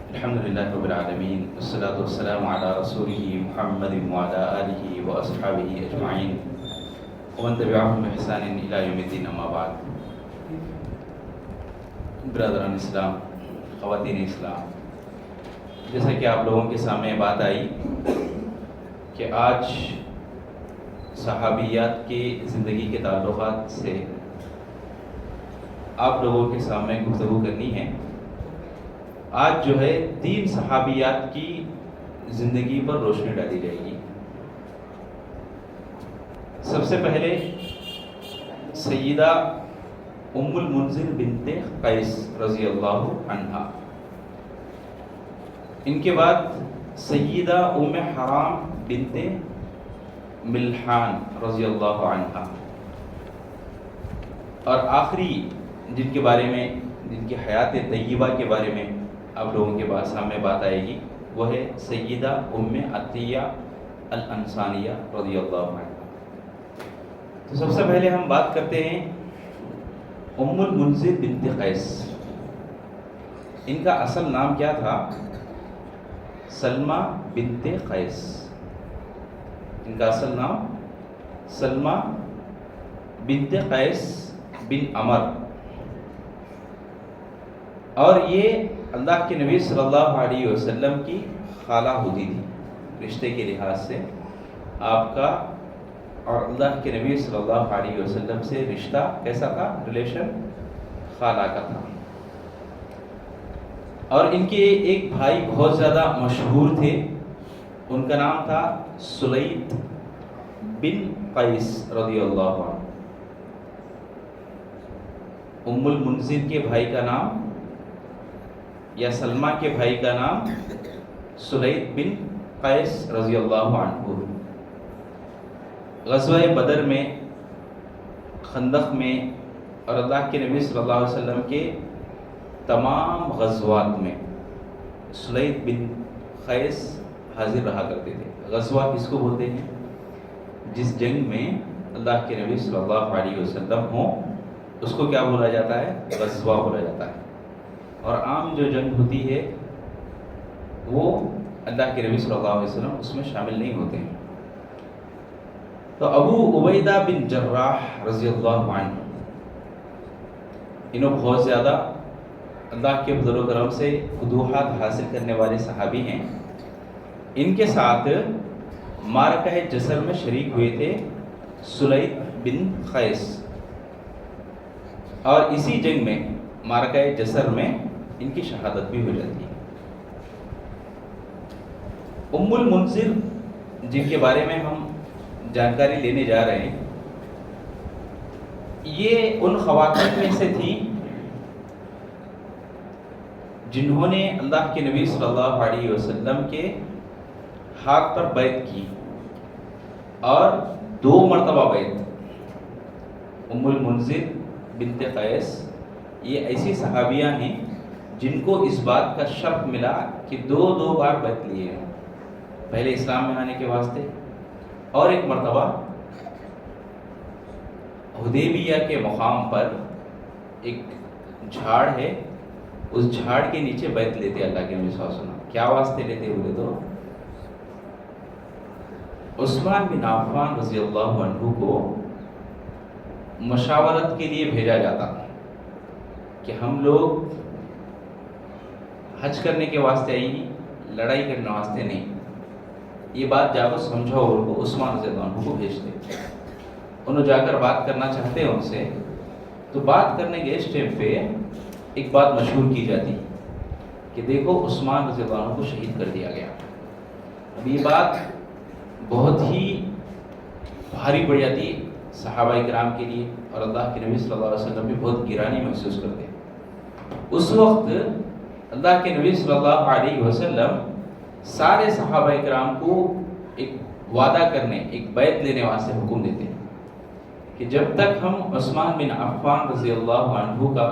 الحمد لله رب العالمين والصلاة والسلام على رسوله محمد وعلى آله وأصحابه أجمعين ومن تبعهم بإحسان إلى يوم الدين أما بعد. برادران اسلام، خواتین اسلام، جیسا کہ آپ لوگوں کے سامنے بات آئی کہ آج صحابیات کی زندگی کے تعلقات سے آپ لوگوں کے سامنے گفتگو کرنی ہے. آج جو ہے 3 صحابیات کی زندگی پر روشنی ڈالی جائے گی. سب سے پہلے سیدہ ام المنذر بنت قیس رضی اللہ عنہا، ان کے بعد سیدہ ام حرام بنت ملحان رضی اللہ عنہا، اور آخری جن کے بارے میں، جن کی حیات طیبہ کے بارے میں آپ لوگوں کے پاس سامنے بات آئے گی، وہ ہے سیدہ ام عطیہ الانصاریہ رضی اللہ عنہ. تو سب سے پہلے ہم بات کرتے ہیں ام المنذر بنت قیس. ان کا اصل نام کیا تھا؟ سلمہ بنت قیس. ان کا اصل نام سلمہ بنت قیس بن عمر، اور یہ اللہ کے نبی صلی اللہ علیہ وسلم کی خالہ ہوتی تھی. رشتے کے لحاظ سے آپ کا اور اللہ کے نبی صلی اللہ علیہ وسلم سے رشتہ کیسا تھا؟ ریلیشن خالہ کا تھا. اور ان کے ایک بھائی بہت زیادہ مشہور تھے، ان کا نام تھا سلید بن قیس رضی اللہ عنہ. ام المنذر کے بھائی کا نام یا سلمہ کے بھائی کا نام سلید بن قیس رضی اللہ عنہ. غزوہ بدر میں، خندق میں اور اللہ کے نبی صلی اللہ علیہ وسلم کے تمام غزوات میں سلید بن قیس حاضر رہا کرتے تھے. غزوہ کس کو بولتے ہیں؟ جس جنگ میں اللہ کے نبی صلی اللہ علیہ وسلم ہوں اس کو کیا بولا جاتا ہے؟ غزوہ بولا جاتا ہے. اور عام جو جنگ ہوتی ہے وہ اللہ کے نبی صلی اللہ علیہ وسلم اس میں شامل نہیں ہوتے ہیں. تو ابو عبیدہ بن جراح رضی اللہ عنہ، انہوں بہت زیادہ اللہ کے فضل و کرم سے فتوحات حاصل کرنے والے صحابی ہیں. ان کے ساتھ معرکہ جسر میں شریک ہوئے تھے سلید بن قیس، اور اسی جنگ میں، معرکہ جسر میں، ان کی شہادت بھی ہو جاتی ہے. ام المنذر جن کے بارے میں ہم جانکاری لینے جا رہے ہیں، یہ ان خواتین میں سے تھی جنہوں نے اللہ کے نبی صلی اللہ علیہ وسلم کے ہاتھ پر بیعت کی، اور 2 مرتبہ بیعت. ام المنذر بنت قیس یہ ایسی صحابیہ ہیں جن کو اس بات کا شرف ملا کہ 2 بار بیعت لیے ہیں. پہلے اسلام میں آنے کے واسطے، اور ایک مرتبہ حدیبیہ کے مقام پر ایک جھاڑ ہے، اس جھاڑ کے نیچے بیعت لیتے اللہ کے نبی صلی اللہ علیہ وسلم. کیا واسطے لیتے ہوئے؟ تو عثمان بن عفان رضی اللہ عنہ کو مشاورت کے لیے بھیجا جاتا کہ ہم لوگ حج کرنے کے واسطے آئی نہیں، لڑائی کرنے واسطے نہیں. یہ بات جا کر سمجھاؤ ان کو. عثمان رضی اللہ عنہ کو بھیجتے، انہوں جا کر بات کرنا چاہتے ہیں ان سے. تو بات کرنے کے اس ٹائم پہ ایک بات مشہور کی جاتی کہ دیکھو عثمان رضی اللہ عنہ کو شہید کر دیا گیا. اب یہ بات بہت ہی بھاری پڑ جاتی صحابہ کرام کے لیے، اور اللہ کے نبی صلی اللہ علیہ وسلم بھی بہت گرانی محسوس کرتے. اس وقت اللہ کے نبی صلی اللہ علیہ وسلم سارے صحابہ کرام کو ایک وعدہ کرنے، ایک بیعت لینے واسطے حکم دیتے ہیں کہ جب تک ہم عثمان بن عفان رضی اللہ عنہ کا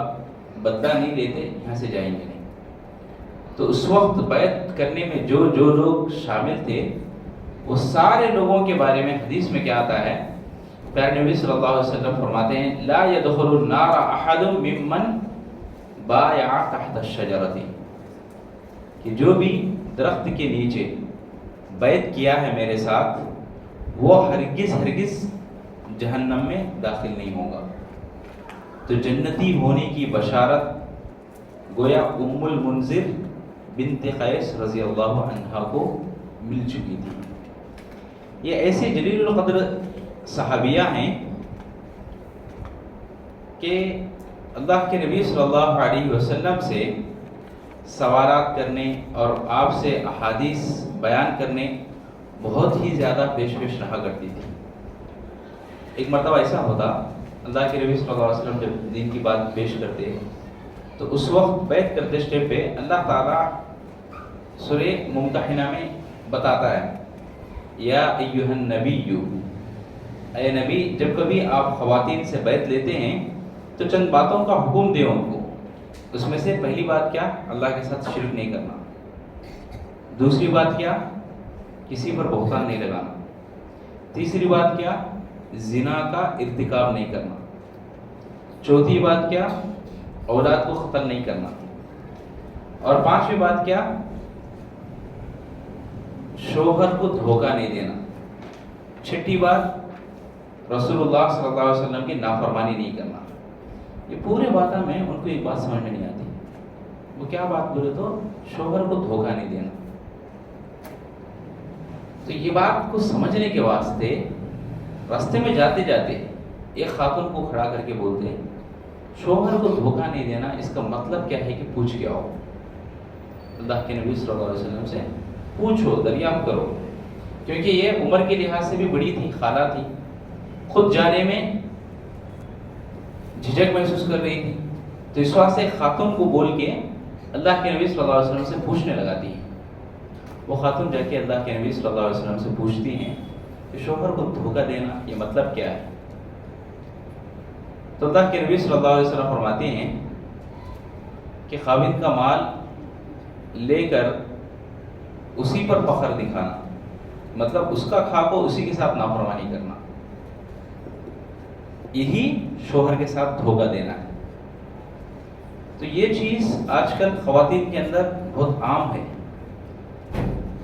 بدلہ نہیں لیتے یہاں سے جائیں گے نہیں. تو اس وقت بیعت کرنے میں جو لوگ شامل تھے وہ سارے لوگوں کے بارے میں حدیث میں کیا آتا ہے؟ پیارے نبی صلی اللہ علیہ وسلم فرماتے ہیں لا يدخل النار احد ممن بایع تحت الشجرۃ. کہ جو بھی درخت کے نیچے بیعت کیا ہے میرے ساتھ وہ ہرگز ہرگز جہنم میں داخل نہیں ہوگا. تو جنتی ہونے کی بشارت گویا ام المنذر بنت قیس رضی اللہ عنہا کو مل چکی تھی. یہ ایسے جلیل القدر صحابیہ ہیں کہ اللہ کے نبی صلی اللہ علیہ وسلم سے سوالات کرنے اور آپ سے احادیث بیان کرنے بہت ہی زیادہ پیش رہا کرتی تھی. ایک مرتبہ ایسا ہوتا اللہ کے نبی صلی اللہ علیہ وسلم جب دین کی بات پیش کرتے تو اس وقت بیعت کرتے اسٹیپ پہ اللہ تعالیٰ سورہ ممتحنہ میں بتاتا ہے یا ایھا النبی، اے نبی جب کبھی آپ خواتین سے بیعت لیتے ہیں تو چند باتوں کا حکم دیں ان کو. اس میں سے پہلی بات کیا؟ اللہ کے ساتھ شرک نہیں کرنا. دوسری بات کیا؟ کسی پر بہتان نہیں لگانا. تیسری بات کیا؟ زنا کا ارتکاب نہیں کرنا. چوتھی بات کیا؟ اولاد کو قتل نہیں کرنا. اور پانچویں بات کیا؟ شوہر کو دھوکہ نہیں دینا. چھٹی بات رسول اللہ صلی اللہ علیہ وسلم کی نافرمانی نہیں کرنا. یہ پورے باتیں میں ان کو ایک بات سمجھ میں نہیں آتی. وہ کیا بات بولے تو شوہر کو دھوکہ نہیں دینا. تو یہ بات کو سمجھنے کے واسطے راستے میں جاتے جاتے ایک خاتون کو کھڑا کر کے بولتے شوہر کو دھوکہ نہیں دینا اس کا مطلب کیا ہے کہ پوچھ کے آؤ. اللہ کے نبی صلی اللہ علیہ وسلم سے پوچھو، دریافت کرو. کیونکہ یہ عمر کے لحاظ سے بھی بڑی تھی، خالہ تھی، خود جانے میں جھجک محسوس کر رہی تھی. تو اس واسطے خاتون کو بول کے اللہ کے نبی صلی اللہ علیہ وسلم سے پوچھنے لگاتی ہیں. وہ خاتون جا کے اللہ کے نبی صلی اللہ علیہ وسلم سے پوچھتی ہیں کہ شوہر کو دھوکہ دینا یہ مطلب کیا ہے؟ تو اللہ کے نبی صلی اللہ علیہ وسلم فرماتے ہیں کہ خاوند کا مال لے کر اسی پر فخر دکھانا، مطلب اس کا کھا کو اسی کے ساتھ نافرمانی کرنا، یہی شوہر کے ساتھ دھوکہ دینا ہے. تو یہ چیز آج کل خواتین کے اندر بہت عام ہے.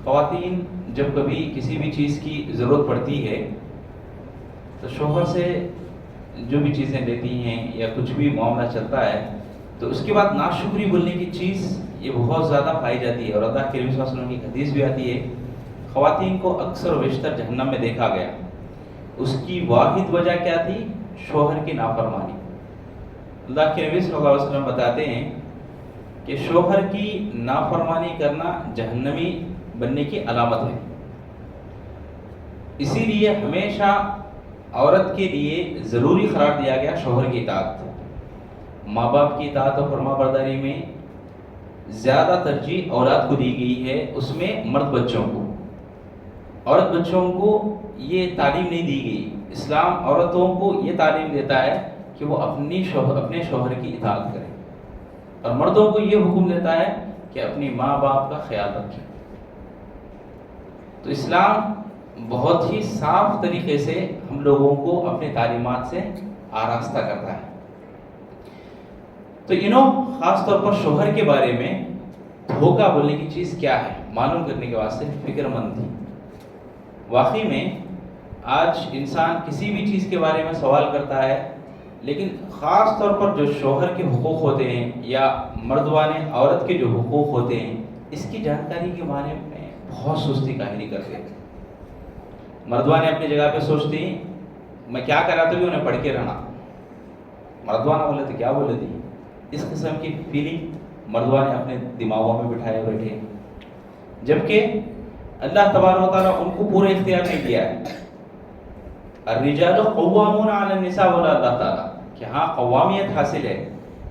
خواتین جب کبھی کسی بھی چیز کی ضرورت پڑتی ہے تو شوہر سے جو بھی چیزیں لیتی ہیں یا کچھ بھی معاملہ چلتا ہے تو اس کے بعد ناشکری بولنے کی چیز یہ بہت زیادہ پائی جاتی ہے. اور اللہ کے نبی صلی اللہ علیہ وسلم کی حدیث بھی آتی ہے خواتین کو اکثر و بیشتر جہنم میں دیکھا گیا. اس کی واحد وجہ کیا تھی؟ شوہر کی نافرمانی. اللہ کے نبی صلی اللہ علیہ وسلم بتاتے ہیں کہ شوہر کی نافرمانی کرنا جہنمی بننے کی علامت ہے. اسی لیے ہمیشہ عورت کے لیے ضروری قرار دیا گیا شوہر کی اطاعت. ماں باپ کی اطاعت و فرما برداری میں زیادہ ترجیح اولاد کو دی گئی ہے، اس میں مرد بچوں کو. عورت بچوں کو یہ تعلیم نہیں دی گئی. اسلام عورتوں کو یہ تعلیم دیتا ہے کہ وہ اپنے شوہر کی اطاعت کریں، اور مردوں کو یہ حکم دیتا ہے کہ اپنی ماں باپ کا خیال رکھیں. تو اسلام بہت ہی صاف طریقے سے ہم لوگوں کو اپنے تعلیمات سے آراستہ کرتا ہے. تو خاص طور پر شوہر کے بارے میں دھوکہ بولنے کی چیز کیا ہے معلوم کرنے کے واسطے فکر مند تھی. واقعی میں آج انسان کسی بھی چیز کے بارے میں سوال کرتا ہے، لیکن خاص طور پر جو شوہر کے حقوق ہوتے ہیں یا مردوانہ عورت کے جو حقوق ہوتے ہیں اس کی جانکاری کے بارے میں بہت سستی کاہلی کرتے ہیں. مردوانے اپنی جگہ پہ سوچتی ہیں میں کیا کرا تو بھی انہیں پڑھ کے رہنا. مردوانہ بولے تو کیا بولے تھی، اس قسم کی فیلنگ مردوانے اپنے دماغوں میں بٹھائے بیٹھے. جبکہ اللہ تبارک و تعالیٰ ان کو پورا اختیار نہیں دیا ہے. الرجال قوامون علی النساء بولا اللہ تعالیٰ کہ ہاں قوامیت حاصل ہے.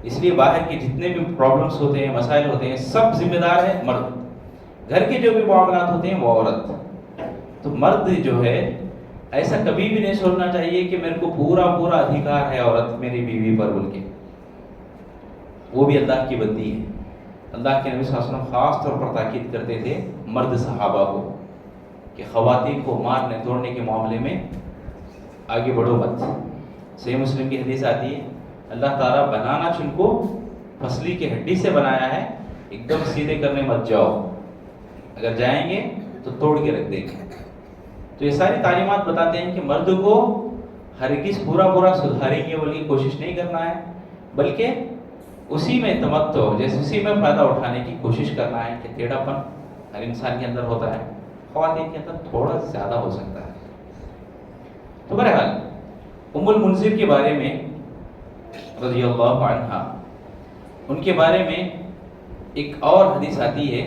اس لیے باہر کے جتنے بھی پرابلمس ہوتے ہیں، مسائل ہوتے ہیں، سب ذمہ دار ہے مرد. گھر کے جو بھی معاملات ہوتے ہیں وہ عورت. تو مرد جو ہے ایسا کبھی بھی نہیں سوچنا چاہیے کہ میرے کو پورا ادھیکار ہے عورت میری بیوی پر بول کے. وہ بھی اللہ کی بندی ہے. اللہ کے نبی صلی اللہ علیہ وسلم خاص طور پر تاکید کرتے تھے مرد صحابہ کو کہ خواتین کو مارنے توڑنے کے معاملے میں آگے بڑھو مت. صحیح مسلم کی حدیث آتی ہے اللہ تعالیٰ بنانا چن کو پھسلی کی ہڈی سے بنایا ہے، ایک دم سیدھے کرنے مت جاؤ، اگر جائیں گے تو توڑ کے رکھ دیں گے۔ تو یہ ساری تعلیمات بتاتے ہیں کہ مرد کو ہرگز پورا سدھاریں گے بلکہ کوشش نہیں کرنا ہے، بلکہ اسی میں تمتع، جیسے اسی میں فائدہ اٹھانے کی کوشش کرنا ہے کہ ٹیڑھا پن ہر انسان کے اندر ہوتا ہے، خواتین کے اندر تھوڑا زیادہ ہو سکتا ہے۔ تو بہرحال ام المنذر کے بارے میں رضی اللہ عنہا، ان کے بارے میں ایک اور حدیث آتی ہے،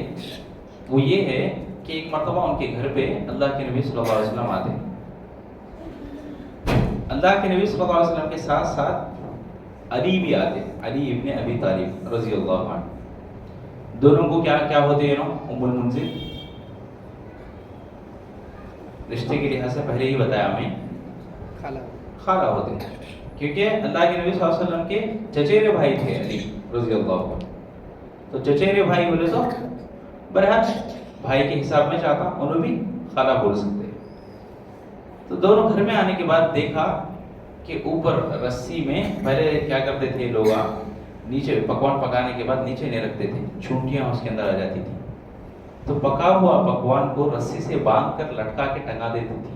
وہ یہ ہے کہ ایک مرتبہ ان کے گھر پہ اللہ کے نبی صلی اللہ علیہ وسلم آتے ہیں۔ اللہ کے نبی صلی اللہ علیہ وسلم کے ساتھ ساتھ علی بھی آتے، علی ابن ابی طالب رضی اللہ عنہ۔ دونوں کو کیا ہوتے ہیں ام المنذر؟ رشتے کے لحاظ سے پہلے ہی بتایا میں، خالہ ہوتے ہیں، کیونکہ اللہ کے نبی صلی اللہ علیہ وسلم کے چچیرے بھائی تھے علی رضی اللہ عنہ۔ تو چچیرے بھائی بولے تو بہرحال بھائی کے حساب میں چاہتا انہوں بھی خالہ بول سکتے۔ تو دونوں گھر میں آنے کے بعد دیکھا کہ اوپر رسی میں، پہلے کیا کرتے تھے لوگ، نیچے پکوان پکانے کے بعد نیچے نہیں رکھتے تھے، چونٹیاں اس کے اندر آ جاتی تھی، تو پکا ہوا پکوان کو رسی سے باندھ کر لٹکا کے ٹنگا دیتی تھی،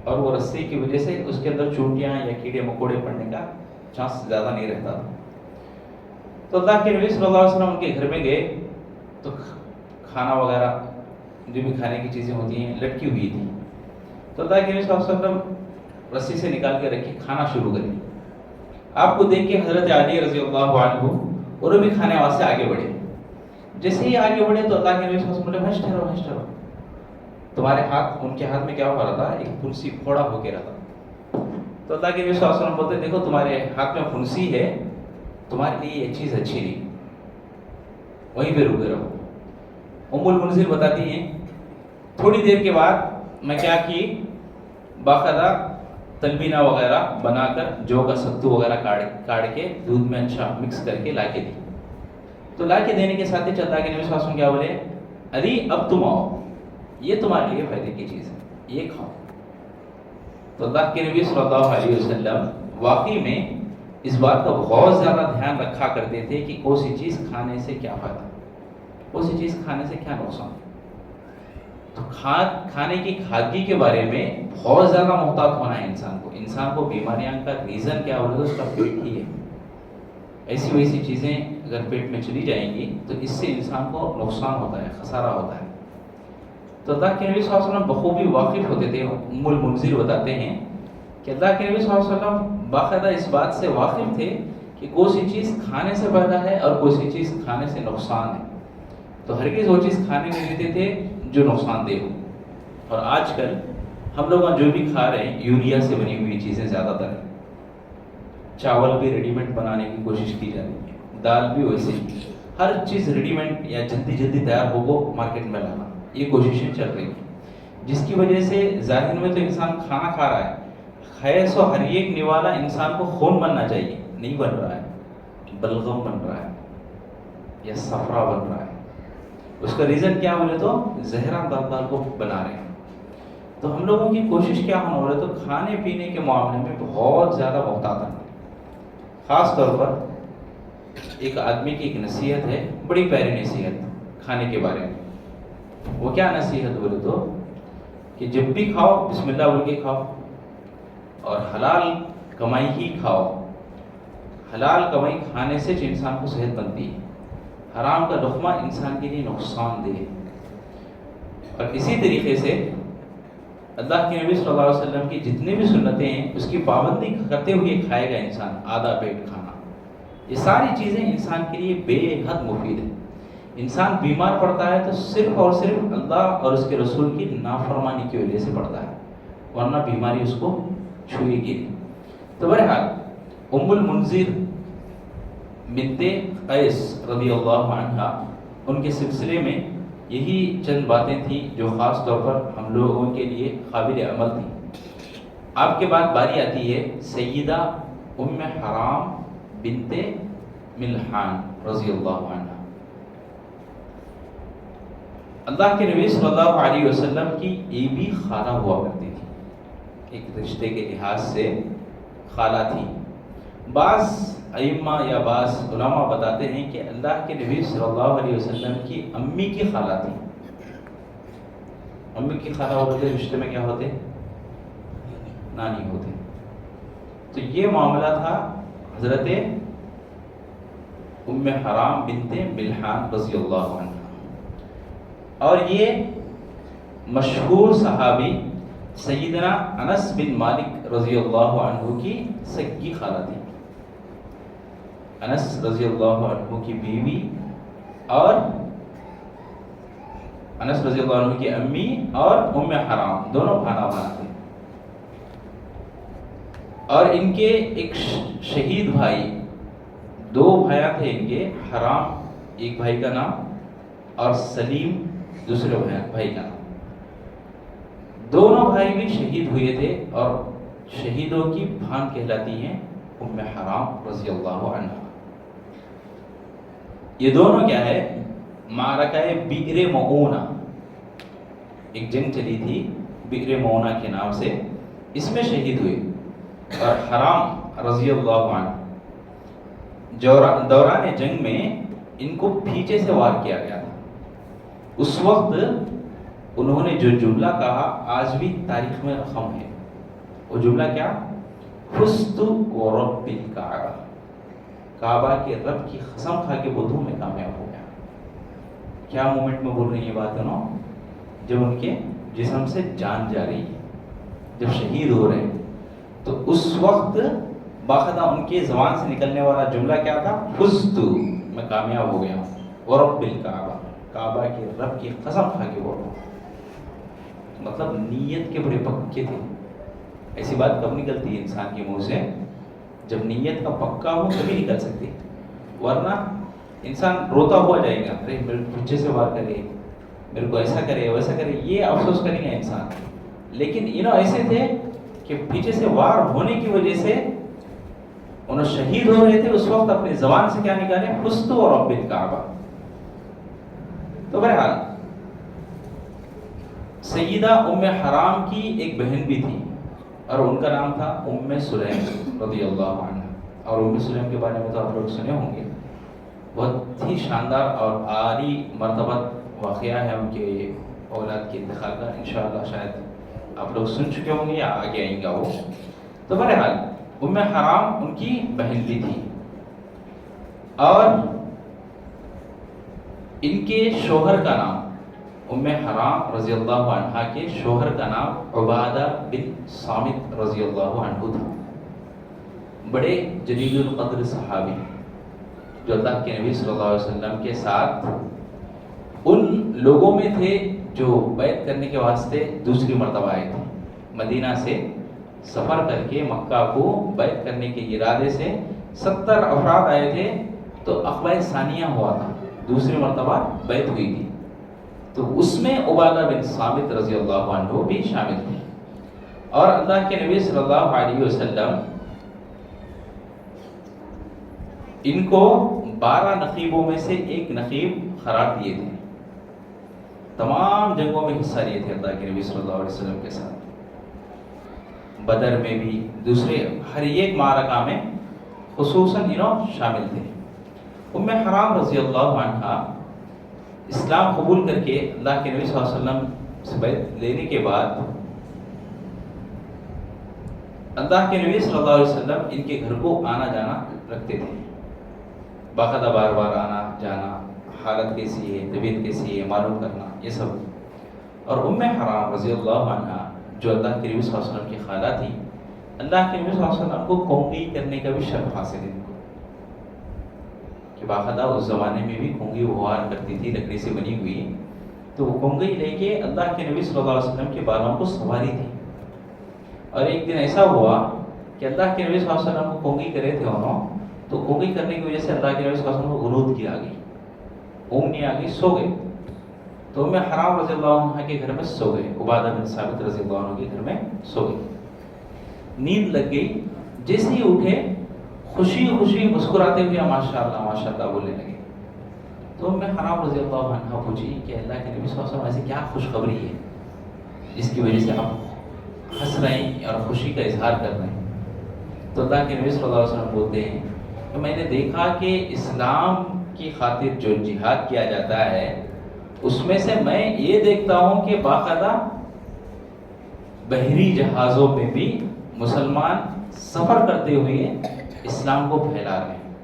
اور وہ رسی کی وجہ سے اس کے اندر چونٹیاں یا کیڑے مکوڑے پڑنے کا چانس زیادہ نہیں رہتا تھا۔ تو اللہ کے نبی صلی اللہ علیہ وسلم ان کے گھر میں گئے تو کھانا وغیرہ جو بھی کھانے کی چیزیں ہوتی ہیں لٹکی ہوئی تھی، تو اللہ کے نبی صلی اللہ علیہ وسلم رسی سے نکال کے رکھی، کھانا شروع کری۔ آپ کو دیکھ کے حضرت علی رضی اللہ عنہ انہوں بھی کھانے واسطے آگے بڑھے۔ جیسے ہی آگے بڑھے تو اللہ کے نبی صلی اللہ علیہ وسلم بولے ہش ٹھہرو، تمہارے ہاتھ، ان کے ہاتھ میں کیا ہو رہا تھا؟ ایک پھنسی پھوڑا ہو کے رہا۔ تو اللہ کے نبی صلی اللہ علیہ وسلم بولتے دیکھو تمہارے ہاتھ میں پھنسی ہے، تمہارے لیے یہ چیز اچھی نہیں، وہیں پہ رکے رہو۔ ام المنذر بتاتی ہیں تھوڑی دیر کے بعد میں کیا کی، باقاعدہ تلبینہ وغیرہ بنا کر جو کا ستو وغیرہ کاٹ کے دودھ میں اچھا مکس کر کے لا کے دی۔ تو لا کے دینے کے ساتھ ہی اللہ کے نبی صلی اللہ علیہ وسلم کیا بولے، علی اب تم آؤ، یہ تمہارے لیے فائدے کی چیز ہے، یہ کھاؤ۔ تو اللہ کے نبی صلی اللہ علیہ وسلم واقعی میں اس بات کا بہت زیادہ دھیان رکھا کرتے تھے کہ کون سی چیز کھانے سے کیا فائدہ، کون سی چیز کھانے سے کیا نقصان۔ تو کھانے کی کھادگی کے بارے میں بہت زیادہ محتاط ہونا ہے انسان کو بیماریاں کا ریزن کیا ہوگا، اس کا پیٹ ہی ہے۔ ایسی ویسی چیزیں اگر پیٹ میں چلی جائیں گی تو اس سے انسان کو نقصان ہوتا ہے، خسارہ ہوتا ہے۔ تو اللہ کے نبی صلی اللہ علیہ وسلم بخوبی واقف ہوتے تھے۔ ام المنذر بتاتے ہیں کہ اللہ کے نبی صلی اللہ علیہ وسلم باقاعدہ اس بات سے واقف تھے کہ کوئی سی چیز کھانے سے فائدہ ہے اور کوئی سی چیز کھانے سے نقصان ہے، تو ہرگز وہ چیز کھانے نہیں دیتے تھے جو نقصان دہ ہو۔ اور آج کل ہم لوگ جو بھی کھا رہے ہیں یوریا سے بنی ہوئی چیزیں زیادہ تر ہیں، چاول بھی ریڈی میڈ بنانے کی کوشش کی جا رہی ہے، دال بھی ویسے ہی، ہر چیز ریڈی میڈ یا جلدی تیار ہو وہ مارکیٹ میں لانا، یہ کوششیں چل رہی ہیں، جس کی وجہ سے ظاہر میں تو انسان کھانا کھا رہا ہے، خیر سو ہر ایک نوالا انسان کو خون بننا چاہیے، نہیں بن رہا ہے، بلغم بن رہا ہے یا صفرا بن رہا ہے۔ اس کا ریزن کیا بولے تو زہرہ دال کو بنا رہے ہیں۔ تو ہم لوگوں کی کوشش کیا ہونا بولے تو کھانے پینے کے معاملے میں بہت زیادہ محتاط ہے۔ خاص طور پر ایک آدمی کی ایک نصیحت ہے، بڑی پیاری نصیحت کھانے کے بارے میں۔ وہ کیا نصیحت بولے تو کہ جب بھی کھاؤ بسم اللہ بول کے کھاؤ، اور حلال کمائی ہی کھاؤ۔ حلال کمائی کھانے سے جو انسان کو صحت بنتی ہے، حرام کا لقمہ انسان کے لیے نقصان دہ ہے۔ اور اسی طریقے سے اللہ کے نبی صلی اللہ علیہ وسلم کی جتنی بھی سنتیں ہیں اس کی پابندی کرتے ہوئے کھائے گا انسان، آدھا پیٹ کھانا، یہ ساری چیزیں انسان کے لیے بے حد مفید ہیں۔ انسان بیمار پڑتا ہے تو صرف اور صرف اللہ اور اس کے رسول کی نافرمانی کی وجہ سے پڑتا ہے، ورنہ بیماری اس کو چھوئے گی نہیں۔ تو بہرحال ام المنذر بنت قیس رضی اللہ عنہا، ان کے سلسلے میں یہی چند باتیں تھیں جو خاص طور پر ہم لوگوں کے لیے قابل عمل تھیں۔ آپ کے بعد باری آتی ہے سیدہ ام حرام بنت ملحان رضی اللہ عنہ۔ اللہ کے نبی صلی اللہ علیہ وسلم کی یہ بھی خالہ ہوا کرتی تھی، ایک رشتے کے لحاظ سے خالہ تھی۔ بعض ائمہ یا بعض علماء بتاتے ہیں کہ اللہ کے نبی صلی اللہ علیہ وسلم کی امی کی خالہ تھی. امی کی خالہ ہوتے رشتے میں کیا ہوتے؟ نانی ہوتے. تو یہ معاملہ تھا حضرت ام حرام بنت ملحان رضی اللہ عنہ. اور یہ مشہور صحابی سیدنا انس بن مالک رضی اللہ عنہ کی سگی خالہ تھی. انس رضی اللہ عنہ کی بیوی اور انس رضی اللہ عنہ کی امی اور ام حرام دونوں کھانا بناتے. اور ان کے ایک شہید بھائی، دو بھائی تھے ان کے، حرام ایک بھائی کا نام اور سلیم دوسرے بھائی کا نام. دونوں بھائی بھی شہید ہوئے تھے اور شہیدوں کی بہن کہلاتی ہیں ام حرام رضی اللہ عنہ. یہ دونوں کیا ہے، معرکہ بئر معونہ، ایک جنگ چلی تھی بئر معونہ کے نام سے، اس میں شہید ہوئے. اور حرام رضی اللہ عنہ دوران جنگ میں ان کو پیچھے سے وار کیا گیا تھا. اس وقت انہوں نے جو جملہ کہا آج بھی تاریخ میں رقم ہے. وہ جملہ کیا؟ فزت ورب الکعبہ، کعبہ کے رب کی قسم کھا کے بدھوں میں کامیاب ہو گیا. کیا مومنٹ میں بول رہی ہیں یہ بات نا؟ جب ان کے جسم سے جان جا رہی ہے، جب شہید ہو رہے ہیں، تو اس وقت باقاعدہ ان کے زبان سے نکلنے والا جملہ کیا تھا؟ فزت، میں کامیاب ہو گیا. ورب الکعبہ، کعبہ کے رب کی قسم کھا کے بول رہا ہوں. مطلب نیت کے بڑے پکے تھے. ایسی بات کب نکلتی ہے انسان کے منہ سے؟ جب نیت کا پکا ہو تبھی نکل سکتی، ورنہ انسان روتا ہوا جائے گا، ارے میرے پیچھے سے وار کرے، میرے کو ایسا کرے ویسا کرے، یہ افسوس کریں گے انسان. لیکن انہوں ایسے تھے کہ پیچھے سے وار ہونے کی وجہ سے انہوں شہید ہو رہے تھے، اس وقت اپنی زبان سے کیا نکالے؟ فزت ورب الکعبہ. تو بہرحال سیدہ ام حرام کی ایک بہن بھی تھی اور ان کا نام تھا ام سلیم رضی اللہ عنہ. اور ام سلیم کے بارے میں تو آپ لوگ سنے ہوں گے، بہت ہی شاندار اور عالی مرتبت واقعہ ہے ان کے اولاد کے انتقال کا. انشاءاللہ شاید آپ لوگ سن چکے ہوں گے یا آگے آئیں گا وہ. تو بہرحال ام حرام ان کی بہن بھی تھی اور ان کے شوہر کا نام، ام حرام رضی اللہ عنہ کے شوہر کا نام عبادہ بن صامت رضی اللہ عنہ تھا. بڑے جلیل القدر صحابی جو اللہ کے نبی صلی اللہ علیہ وسلم کے ساتھ ان لوگوں میں تھے جو بیعت کرنے کے واسطے دوسری مرتبہ آئے تھے. مدینہ سے سفر کر کے مکہ کو بیعت کرنے کے ارادے سے 70 افراد آئے تھے. تو عقبہ ثانیہ ہوا تھا، دوسری مرتبہ بیعت ہوئی تھی. تو اس میں عبادہ بن صامت رضی اللہ عنہ بھی شامل تھے. اور اللہ کے نبی صلی اللہ علیہ وسلم ان کو 12 نقیبوں میں سے ایک نقیب قرار دیے تھے. تمام جنگوں میں حصہ لیے تھے اللہ کے نبی صلی اللہ علیہ وسلم کے ساتھ. بدر میں بھی، دوسرے ہر ایک معرکہ میں خصوصاً شامل تھے. ام حرام رضی اللہ عنہ اسلام قبول کر کے اللہ کے نبی صلی اللہ علیہ وسلم سے بیعت لینے کے بعد اللہ کے نبی صلی اللہ علیہ وسلم ان کے گھر کو آنا جانا رکھتے تھے. باقاعدہ بار بار آنا جانا، حالت کیسی ہے، طبیعت کیسی ہے معلوم کرنا، یہ سب. اور ام حرام رضی اللہ عنہ جو اللہ کے نبی صلی اللہ علیہ وسلم کی خالہ تھی، اللہ کے نبی صلی اللہ علیہ وسلم کو کونگی کرنے کا بھی شرف حاصل ہے کہ باقاعدہ اس زمانے میں بھی کونگی وہار کرتی تھی لکڑی سے بنی ہوئی. تو وہ کونگی لے کے اللہ کے نبی صلی اللہ علیہ وسلم کے بالوں کو سنواری تھی. اور ایک دن ایسا ہوا کہ اللہ کے نبی صلی اللہ علیہ وسلم کو کونگی کرے تھے انہوں، تو کونگی کرنے کی وجہ سے اللہ کے نبی صلی اللہ علیہ وسلم کو غنود کی آ گئی، اونگ نہیں آ گئی، سو گئے. تو ام حرام رضی اللہ عنہ کے گھر میں سو گئے، عبادہ بن ثابت رضی اللہ عنہ کے گھر میں سو گئے. نیند لگ گئی، جیسے ہی اٹھے خوشی خوشی مسکراتے ہوئے ماشاءاللہ بولنے لگے. تو ام حرام رضی اللہ عنہ پوچھی کہ اللہ کے نبی صلی اللہ علیہ وسلم ایسے کیا خوشخبری ہے جس کی وجہ سے آپ ہنس رہے ہیں اور خوشی کا اظہار کر رہے ہیں؟ تو اللہ کے نبی صلی اللہ علیہ وسلم بولتے ہیں تو میں نے دیکھا کہ اسلام کی خاطر جو جہاد کیا جاتا ہے اس میں سے میں یہ دیکھتا ہوں کہ باقاعدہ بحری جہازوں میں بھی مسلمان سفر کرتے ہوئے اسلام کو پھیلا رہے ہیں.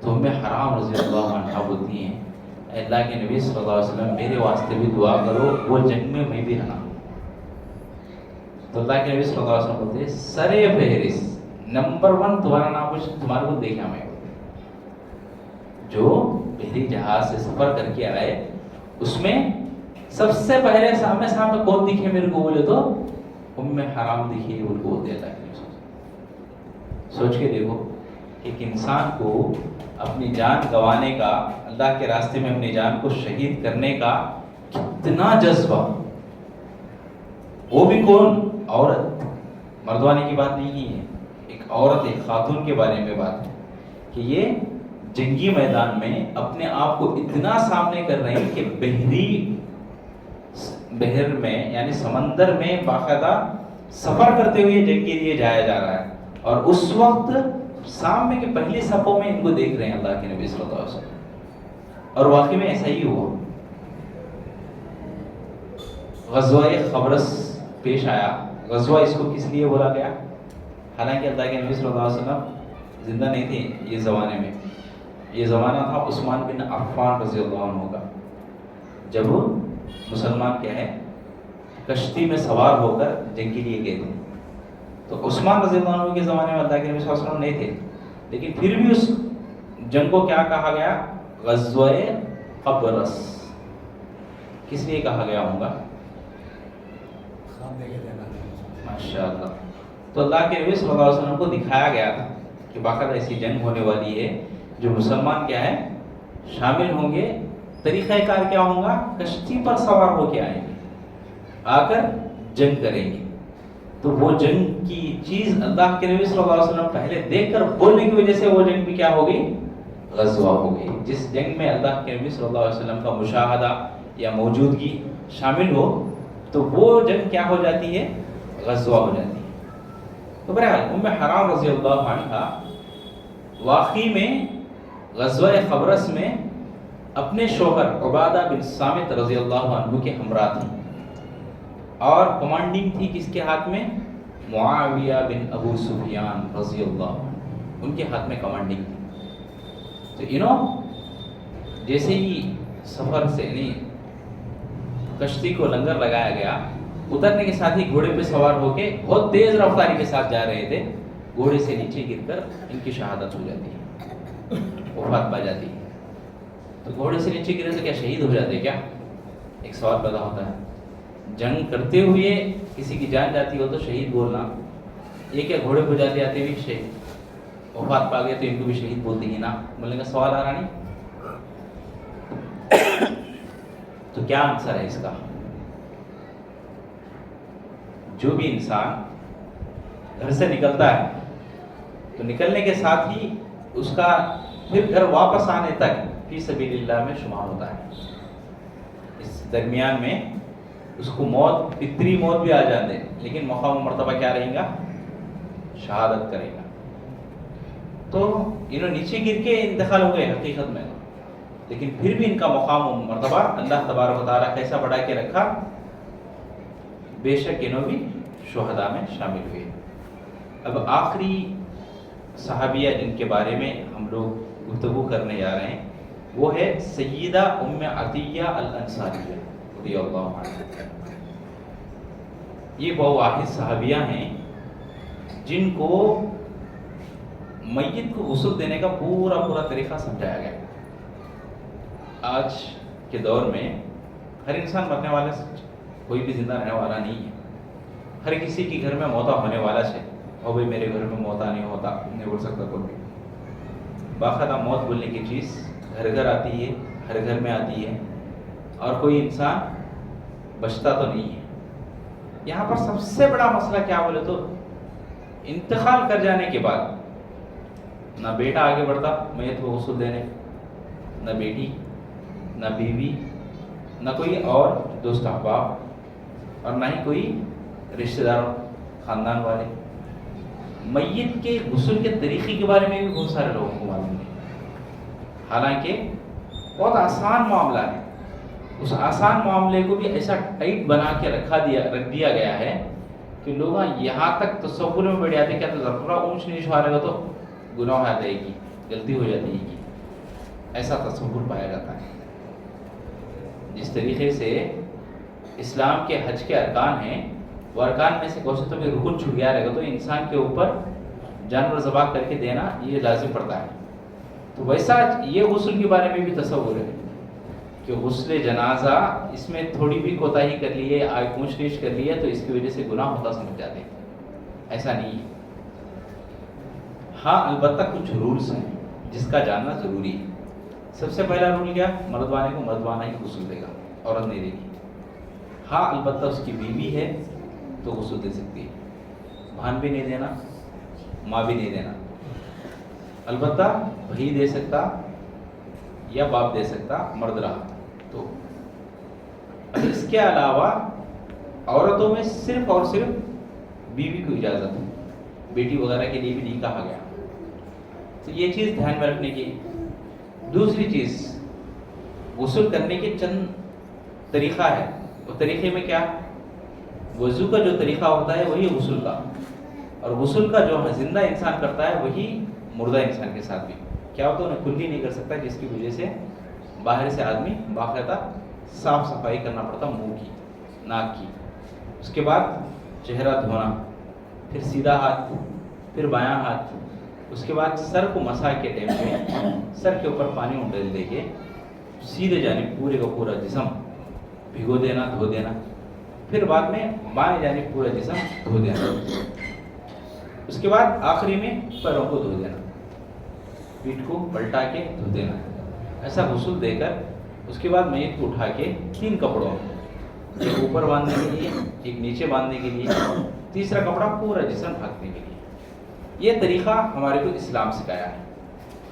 تو ہمیں حرام رضی اللہ عنہ بولتی ہیں اے اللہ کے نبی صلی اللہ علیہ وسلم میرے واسطے بھی دعا کرو وہ جنگ میں بھی رہنا. تو اللہ کے نبی صلی اللہ علیہ وسلم بولتے ہیں سرے فہرست نمبر 1 تمہارا نام کچھ تمہارے کو دیکھا میں جو بحری جہاز سے سفر کر کے آئے اس میں سب سے پہلے سامنے کون دکھے میرے کو بولے تو حرام دکھے ان کو بولتے اللہ کے نبی. سوچ کے دیکھو کہ ایک انسان کو اپنی جان گنوانے کا اللہ کے راستے میں اپنی جان کو شہید کرنے کا کتنا جذبہ. وہ بھی کون؟ عورت. مردوانے کی بات نہیں ہے, ایک عورت ایک خاتون کے بارے میں بات ہے کہ یہ جنگی میدان میں اپنے آپ کو اتنا سامنے کر رہے ہیں کہ بحر میں یعنی سمندر میں باقاعدہ سفر کرتے ہوئے جنگ کے لیے جایا جا رہا ہے اور اس وقت سامنے کے پہلی صفوں میں ان کو دیکھ رہے ہیں اللہ کے نبی صلی اللہ علیہ وسلم. اور واقعی میں ایسا ہی ہوا. غزوہ خبرس پیش آیا. غزوہ اس کو کس لیے بولا گیا؟ حالانکہ اللہ کے نبی صلی اللہ علیہ وسلم زندہ نہیں تھے یہ زمانے میں. یہ زمانہ تھا عثمان بن عفان رضی اللہ عنہ کا, جب مسلمان کیا ہے کشتی میں سوار ہو کر جنگ کے لیے گئے تھے. تو عثمان رضی اللہ عنہ کے زمانے میں اللہ کے نبی صلی اللہ علیہ وسلم نہیں تھے, لیکن پھر بھی اس جنگ کو کیا کہا گیا؟ غزوہ قبرص. کس لیے کہا گیا ہوگا؟ ماشاء اللہ. تو اللہ کے نبی صلی اللہ علیہ وسلم کو دکھایا گیا تھا کہ باقاعدہ ایسی جنگ ہونے والی ہے جو مسلمان کیا ہے شامل ہوں گے. طریقہ کار کیا ہوگا؟ کشتی پر سوار ہو کے آئیں گے, آ کر جنگ کریں گے. تو وہ جنگ کی چیز اللہ کے نبی صلی اللہ علیہ وسلم پہلے دیکھ کر بولنے کی وجہ سے وہ جنگ بھی کیا ہو گئی؟ غزوہ ہو گئی. جس جنگ میں اللہ کے نبی صلی اللہ علیہ وسلم کا مشاہدہ یا موجودگی شامل ہو تو وہ جنگ کیا ہو جاتی ہے؟ غزوہ ہو جاتی ہے. تو بہرحال حرام رضی اللہ عنہ واقعی میں غزوہ خبرس میں اپنے شوہر عبادہ بن صامت رضی اللہ عنہ کے ہمراہ تھی اور کمانڈنگ تھی کس کے ہاتھ میں؟ معاویہ بن ابو سفیان رضی اللہ عنہ, ان کے ہاتھ میں کمانڈنگ تھی. تو جیسے ہی سفر سے یعنی کشتی کو لنگر لگایا گیا, اترنے کے ساتھ ہی گھوڑے پہ سوار ہو کے بہت تیز رفتاری کے ساتھ جا رہے تھے. گھوڑے سے نیچے گر کر ان کی شہادت ہو جاتی ہے, وفات پا جاتی ہے. تو گھوڑے سے نیچے گرے تو کیا شہید ہو جاتے کیا؟ ایک سوال پیدا ہوتا ہے. جنگ کرتے ہوئے کسی کی جان جاتی ہو تو شہید بولنا, یہ کیا گھوڑے پہ جاتے آتے بھی شہید وفات پا گئے تو ان کو بھی شہید بول دیں گے نا؟ بولنے کا سوال آ رہا نہیں. تو کیا آنسر ہے اس کا؟ جو بھی انسان گھر سے نکلتا ہے تو نکلنے کے ساتھ ہی اس کا پھر گھر واپس آنے تک فی سبیل اللہ میں شمار ہوتا ہے. اس درمیان میں اس کو موت, فطری موت بھی آ جاتے, لیکن مقام و مرتبہ کیا رہے گا؟ شہادت کرے گا. تو انہوں نیچے گر کے انتقال ہو گئے حقیقت میں, لیکن پھر بھی ان کا مقام و مرتبہ اللہ تبارک و تعالیٰ کیسا بڑھا کے رکھا؟ بے شک انہوں بھی شہداء میں شامل ہوئے. اب آخری صحابیہ جن کے بارے میں ہم لوگ گفتگو کرنے جا رہے ہیں وہ ہے سیدہ ام عطیہ الانصاریہ رضی اللہ عنہا. یہ وہ واحد صحابیہ ہیں جن کو میت کو غسل دینے کا پورا طریقہ سمجھایا گیا. آج کے دور میں ہر انسان مرنے والا سے کوئی بھی زندہ رہنے والا نہیں ہے. ہر کسی کے گھر میں موتا ہونے والا ہے. اور بھائی میرے گھر میں موتا نہیں ہوتا نہیں بول سکتا کوئی. باقاعدہ موت بولنے کی چیز گھر گھر آتی ہے, ہر گھر میں آتی ہے, اور کوئی انسان بچتا تو نہیں ہے. یہاں پر سب سے بڑا مسئلہ کیا بولے تو انتقال کر جانے کے بعد نہ بیٹا آگے بڑھتا میت کو غسل دینے, نہ بیٹی, نہ بیوی, نہ کوئی اور دوست احباب, اور نہ ہی کوئی رشتہ دار خاندان والے. میت کے غسل کے طریقے کے بارے میں بھی بہت سارے لوگوں کو معلوم نہیں، حالانکہ بہت آسان معاملہ ہے. اس آسان معاملے کو بھی ایسا ٹائٹ بنا کے رکھ دیا گیا ہے کہ لوگ یہاں تک تصور میں بیٹھ جاتے ہیں کہ ذرا اونچ نیچ ہو رہے گا تو گناہ آ جائے گی، غلطی ہو جاتی ہے، ایسا تصور پایا جاتا ہے. جس طریقے سے اسلام کے حج کے ارکان ہیں، وہ ارکان میں سے کوئی تو بھی رکن چھوٹ گیا رہے گا تو انسان کے اوپر جانور ذبح کر کے دینا یہ لازم پڑتا ہے. تو ویسا یہ غسل کے بارے میں بھی تصور ہے کہ غسل جنازہ اس میں تھوڑی بھی کوتاہی کر لی ہے، اونچ نیچ کر لی ہے تو اس کی وجہ سے گناہ ہوتا سمجھ جاتے ہیں. ایسا نہیں ہے. ہاں البتہ کچھ رولز ہیں جس کا جاننا ضروری ہے. سب سے پہلا رول کیا؟ مردوانے کو مردوانہ ہی غسل دے گا، عورت نہیں دے گی. ہاں البتہ اس کی بیوی ہے تو غسل دے سکتی ہے، بہن بھی نہیں دینا، ماں بھی نہیں دینا. البتہ بھائی دے سکتا یا باپ دے سکتا مرد رہا تو. اس کے علاوہ عورتوں میں صرف اور صرف بیوی کو اجازت ہے، بیٹی وغیرہ کے لیے بھی نہیں کہا گیا. تو یہ چیز دھیان میں رکھنے کی. دوسری چیز، غسل کرنے کے چند طریقہ ہے. وہ طریقے میں کیا؟ وضو کا جو طریقہ ہوتا ہے وہی غسل کا، اور غسل کا جو زندہ انسان کرتا ہے وہی مردہ انسان کے ساتھ بھی. کیا ہوتا ہے انہیں کھلی نہیں کر سکتا، جس کی وجہ سے باہر سے آدمی باقاعدہ صاف صفائی کرنا پڑتا منہ کی، ناک کی. اس کے بعد چہرہ دھونا، پھر سیدھا ہاتھ، پھر بایاں ہاتھ. اس کے بعد سر کو مسا کے ٹائم میں سر کے اوپر پانی اڈیل دے کے سیدھے جانب پورے کا پورا جسم بھگو دینا، دھو دینا. پھر بعد میں بائیں جانب پورا جسم دھو دینا. اس کے بعد آخری میں پیروں کو دھو دینا، پیٹھ کو پلٹا کے دھو دینا. ایسا غسل دے کر اس کے بعد میت کو اٹھا کے 3 کپڑوں، ایک اوپر باندھنے کے لیے، ایک نیچے باندھنے کے لیے، تیسرا کپڑا پورا جسم ڈھانکنے کے لیے. یہ طریقہ ہمارے کو اسلام سکھایا ہے.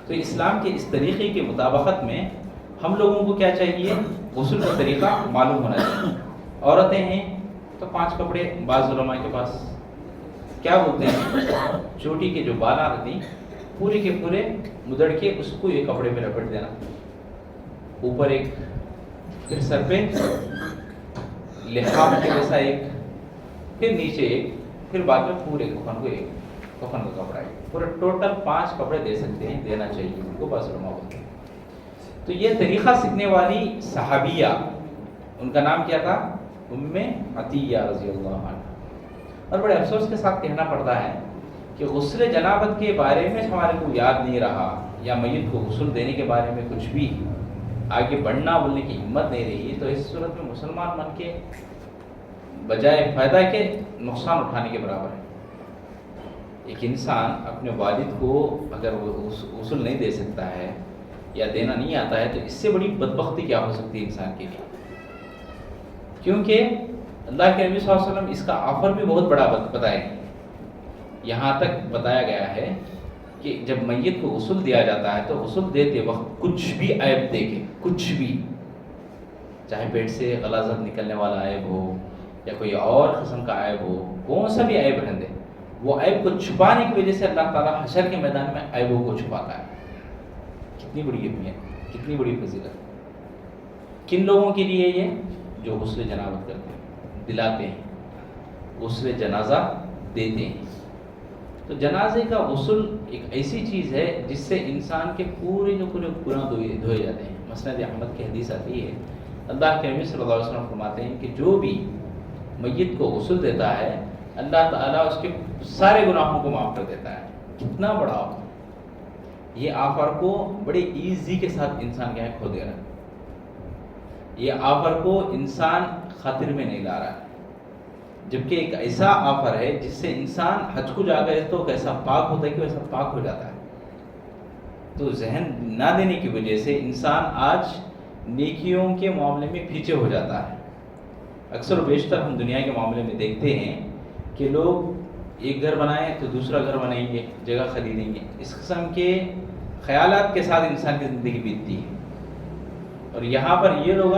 تو اسلام کے اس طریقے کے مطابقت میں ہم لوگوں کو کیا چاہیے؟ غسل کا طریقہ معلوم ہونا چاہیے. عورتیں ہیں تو 5 کپڑے، بعض علماء کے پاس کیا بولتے ہیں، چوٹی کے جو بالا رہتی پورے کے پورے مدڑ کے اس کو یہ کپڑے میں لپٹ دینا. اوپر ایک، پھر سر پہ لحاف کے جیسا ایک، پھر نیچے ایک، پھر بعد میں پورے کفن کو ایک کفن کا کپڑا ہے. پورے ٹوٹل 5 کپڑے دے سکتے ہیں، دینا چاہیے ان کو، بس علماء بولتے ہیں. تو یہ طریقہ سیکھنے والی صحابیہ، ان کا نام کیا تھا؟ ام عطیہ رضی اللہ عنہ. اور بڑے افسوس کے ساتھ کہنا پڑتا ہے کہ غسل جنابت کے بارے میں ہمارے کو یاد نہیں رہا، یا میت کو غسل دینے کے بارے میں کچھ بھی آگے بڑھنا بولنے کی ہمت نہیں رہی. تو اس صورت میں مسلمان بن کے بجائے فائدہ کے نقصان اٹھانے کے برابر ہے. ایک انسان اپنے والد کو اگر وہ غسل نہیں دے سکتا ہے یا دینا نہیں آتا ہے تو اس سے بڑی بدبختی کیا ہو سکتی ہے انسان کے لیے. کیونکہ اللہ کے نبی صلی اللہ علیہ وسلم اس کا آفر بھی بہت بڑا بتائے. یہاں تک بتایا گیا ہے کہ جب میت کو غسل دیا جاتا ہے تو غسل دیتے وقت کچھ بھی عیب دیکھے، کچھ بھی، چاہے پیٹ سے غلاظت نکلنے والا عیب ہو یا کوئی اور قسم کا عیب ہو، کون سا بھی عیب رہنے، وہ عیب کو چھپانے کی وجہ سے اللہ تعالیٰ حشر کے میدان میں عیبوں کو چھپاتا ہے. کتنی بڑی اہمیت، کتنی بڑی فضیلت. کن لوگوں کے لیے یہ؟ جو غسل جنابت کرتے ہیں، دلاتے ہیں، غسل جنازہ دیتے ہیں. تو جنازے کا غسل ایک ایسی چیز ہے جس سے انسان کے پورے جو پورے گناہ دھوئے جاتے ہیں. مسند احمد کی حدیث آتی ہے، اللہ کے نبی صلی اللہ علیہ وسلم فرماتے ہیں کہ جو بھی میت کو غسل دیتا ہے اللہ تعالیٰ اس کے سارے گناہوں کو معاف کر دیتا ہے. کتنا بڑا آفر. یہ آفر کو بڑے ایزی کے ساتھ انسان کیا ہے کھو دے رہا ہے. یہ آفر کو انسان خاطر میں نہیں لا رہا ہے، جبکہ ایک ایسا آفر ہے جس سے انسان حج کو جا گئے تو کیسا پاک ہوتا ہے کہ ویسا پاک ہو جاتا ہے. تو ذہن نہ دینے کی وجہ سے انسان آج نیکیوں کے معاملے میں پیچھے ہو جاتا ہے. اکثر و بیشتر ہم دنیا کے معاملے میں دیکھتے ہیں کہ لوگ ایک گھر بنائیں تو دوسرا گھر بنائیں گے، جگہ خریدیں گے. اس قسم کے خیالات کے ساتھ انسان کی زندگی بیتتی ہے. اور یہاں پر یہ لوگ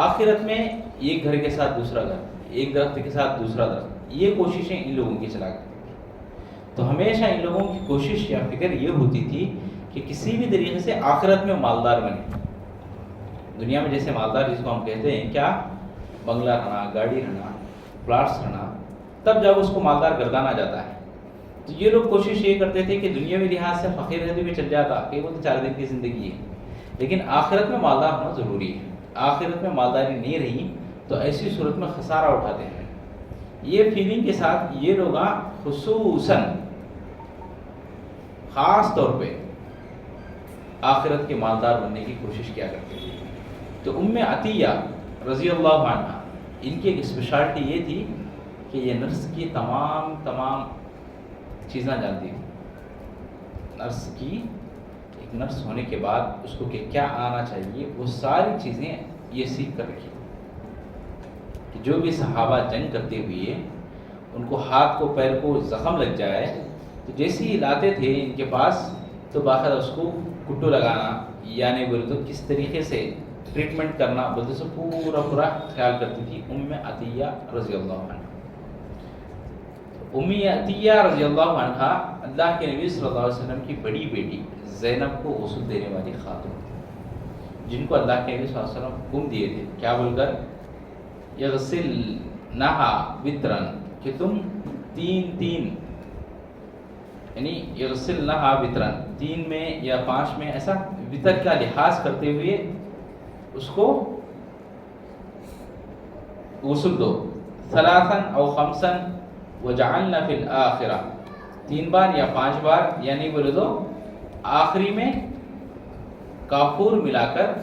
آخرت میں ایک گھر کے ساتھ دوسرا گھر، ایک درخت کے ساتھ دوسرا درخت، یہ کوششیں ان لوگوں کی چلا کرتی ہیں. تو ہمیشہ ان لوگوں کی کوشش یا فکر یہ ہوتی تھی کہ کسی بھی طریقے سے آخرت میں مالدار بنے. دنیا میں جیسے مالدار جس کو ہم کہتے ہیں کیا، بنگلہ رہنا، گاڑی رہنا، پلاٹس رہنا، تب جب اس کو مالدار گردانا جاتا ہے. تو یہ لوگ کوشش یہ کرتے تھے کہ دنیاوی لحاظ سے فقیر رہتے ہوئے چل جاتا کہ وہ تو 4 دن کی زندگی ہے، لیکن آخرت میں مالدار ہونا ضروری ہے. آخرت میں مالداری نہیں رہی تو ایسی صورت میں خسارہ اٹھاتے ہیں. یہ فیلنگ کے ساتھ یہ لوگ خصوصاً خاص طور پہ آخرت کے مالدار بننے کی کوشش کیا کرتے تھے. تو ام عطیہ رضی اللہ عنہ، ان کی ایک اسپیشلٹی یہ تھی کہ یہ نفس کی تمام چیزیں جانتی تھی. نفس کی، ایک نفس ہونے کے بعد اس کو کہ کیا آنا چاہیے، وہ ساری چیزیں یہ سیکھ کر رکھی. کہ جو بھی صحابہ جنگ کرتے ہوئے ان کو ہاتھ کو پیر کو زخم لگ جائے تو جیسے ہی لاتے تھے ان کے پاس تو باقاعدہ اس کو کٹو لگانا، یعنی بولے تو کس طریقے سے ٹریٹمنٹ کرنا، بولتے سے پورا خیال کرتی تھی ام عطیہ رضی اللہ عنہ. ام عطیہ رضی اللہ عنہ اللہ کے نبی صلی اللہ علیہ وسلم کی بڑی بیٹی زینب کو غسل دینے والی خاتون، جن کو اللہ کے نبی صلی اللہ علیہ وسلم حکم دیے تھے کیا بول کر، یغسلنہا وطرن، کہ تم تین یعنی یغسلنہا وطرن، 3 میں یا 5 میں ایسا وطر کا لحاظ کرتے ہوئے اس کو غسل دو. 3 او 5 وجعلنا فی الآخرہ، 3 بار یا 5 بار، یعنی بولے تو آخری میں کافور ملا کر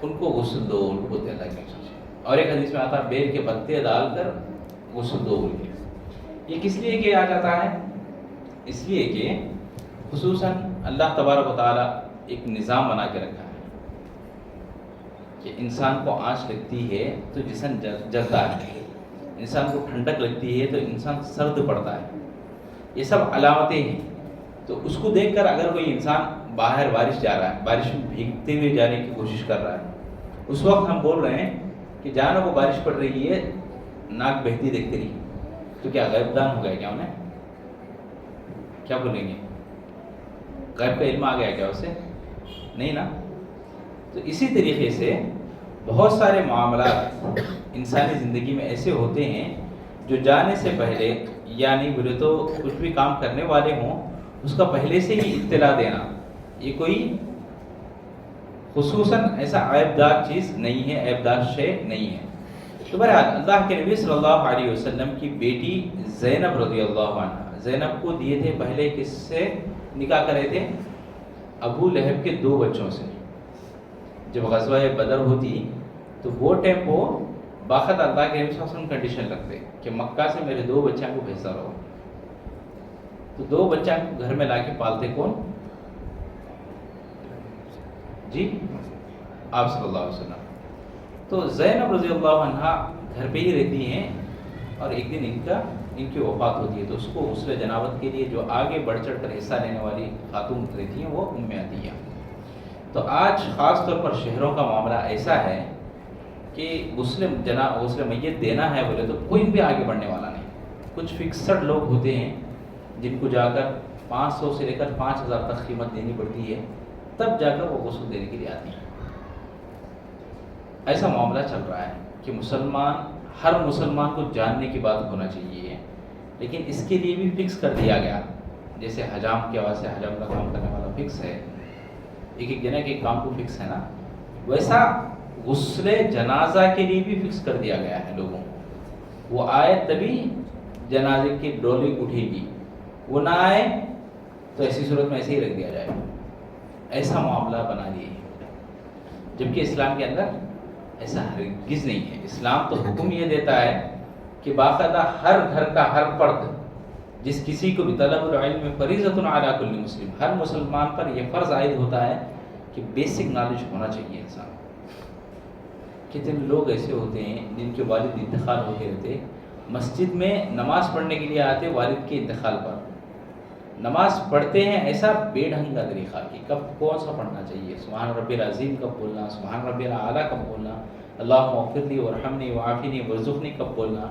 ان کو غسل دو، ان کو اللہ کے. اور ایک حدیث میں آتا بیل کے پتے ڈال کر غسل دو بول کے. یہ کس لیے کیا جاتا ہے؟ اس لیے کہ خصوصاً اللہ تبارک و تعالیٰ ایک نظام بنا کے رکھا ہے کہ انسان کو آنچ لگتی ہے تو جسم جلتا ہے، انسان کو ٹھنڈک لگتی ہے تو انسان سرد پڑتا ہے. یہ سب علامتیں ہیں. تو اس کو دیکھ کر اگر کوئی انسان باہر بارش جا رہا ہے، بارش میں بھیگتے ہوئے جانے کی کوشش کر رہا ہے، اس وقت ہم بول رہے ہیں کہ جانا وہ بارش پڑ رہی ہے، ناک بہتی دیکھتے رہی، تو کیا غیب دان ہو گیا کیا انہیں؟ کیا بولیں گے؟ غیب کا علم آ گیا کیا اسے؟ نہیں نا. تو اسی طریقے سے بہت سارے معاملات انسانی زندگی میں ایسے ہوتے ہیں جو جانے سے پہلے، یعنی بولے تو کچھ بھی کام کرنے والے ہوں اس کا پہلے سے ہی اطلاع دینا، یہ کوئی خصوصاً ایسا عیب دار چیز نہیں ہے، عیب دار شے نہیں ہے. تو بہرحال اللہ کے نبی صلی اللہ علیہ وسلم کی بیٹی زینب رضی اللہ عنہ، زینب کو دیے تھے پہلے کس سے نکاح کرے تھے؟ ابو لہب کے 2 بچوں سے. جب غزوہ بدر ہوتی تو وہ ٹائم وہ باخت اللہ کے نبی صلی اللہ علیہ وسلم کنڈیشن رکھتے کہ مکہ سے میرے 2 بچوں کو بھیجتا رہو. تو 2 بچہ گھر میں لا کے پالتے کون؟ جی آپ صلی اللہ علیہ وسلم. تو زینب رضی اللہ عنہ گھر پہ ہی رہتی ہیں اور ایک دن ان کی وفات ہوتی ہے. تو اس کو غسل جنابت کے لیے جو آگے بڑھ چڑھ کر حصہ لینے والی خاتون رہتی ہیں وہ ام عطیہ. تو آج خاص طور پر شہروں کا معاملہ ایسا ہے کہ غسل میت دینا ہے بولے تو کوئی بھی آگے بڑھنے والا نہیں. کچھ فکسڈ لوگ ہوتے ہیں جن کو جا کر 500 سے لے کر 5000 تک قیمت دینی پڑتی ہے، تب جا کر وہ غسل دینے کے لیے آتی ہیں. ایسا معاملہ چل رہا ہے کہ ہر مسلمان کو جاننے کی بات ہونا چاہیے، لیکن اس کے لیے بھی فکس کر دیا گیا. جیسے حجام کے آواز سے حجام کا کام کرنے والا فکس ہے، ایک جنے کے کام کو فکس ہے نا، ویسا غسل جنازہ کے لیے بھی فکس کر دیا گیا ہے لوگوں. وہ آئے تبھی جنازے کی ڈولی اٹھے گی، وہ نہ آئے تو ایسی صورت میں ایسے ہی رکھ دیا جائے گا. ایسا معاملہ بنا دیے، جبکہ اسلام کے اندر ایسا ہرگز نہیں ہے. اسلام تو حکم یہ دیتا ہے کہ باقاعدہ ہر گھر کا ہر فرد، جس کسی کو بھی طلب العلم فریضۃ علی کل مسلم، ہر مسلمان پر یہ فرض عائد ہوتا ہے کہ بیسک نالج ہونا چاہیے انسان. کتنے لوگ ایسے ہوتے ہیں جن کے والد انتقال ہوتے رہتے، مسجد میں نماز پڑھنے کے لیے آتے والد کے انتقال پر، نماز پڑھتے ہیں ایسا بے ڈھنگ کا طریقہ کہ کب کون سا پڑھنا چاہیے، سبحان ربی العظیم کب بولنا، سبحان ربی الاعلیٰ کب بولنا، اللہم اغفر لی وارحمنی وعافنی وارزقنی کب بولنا.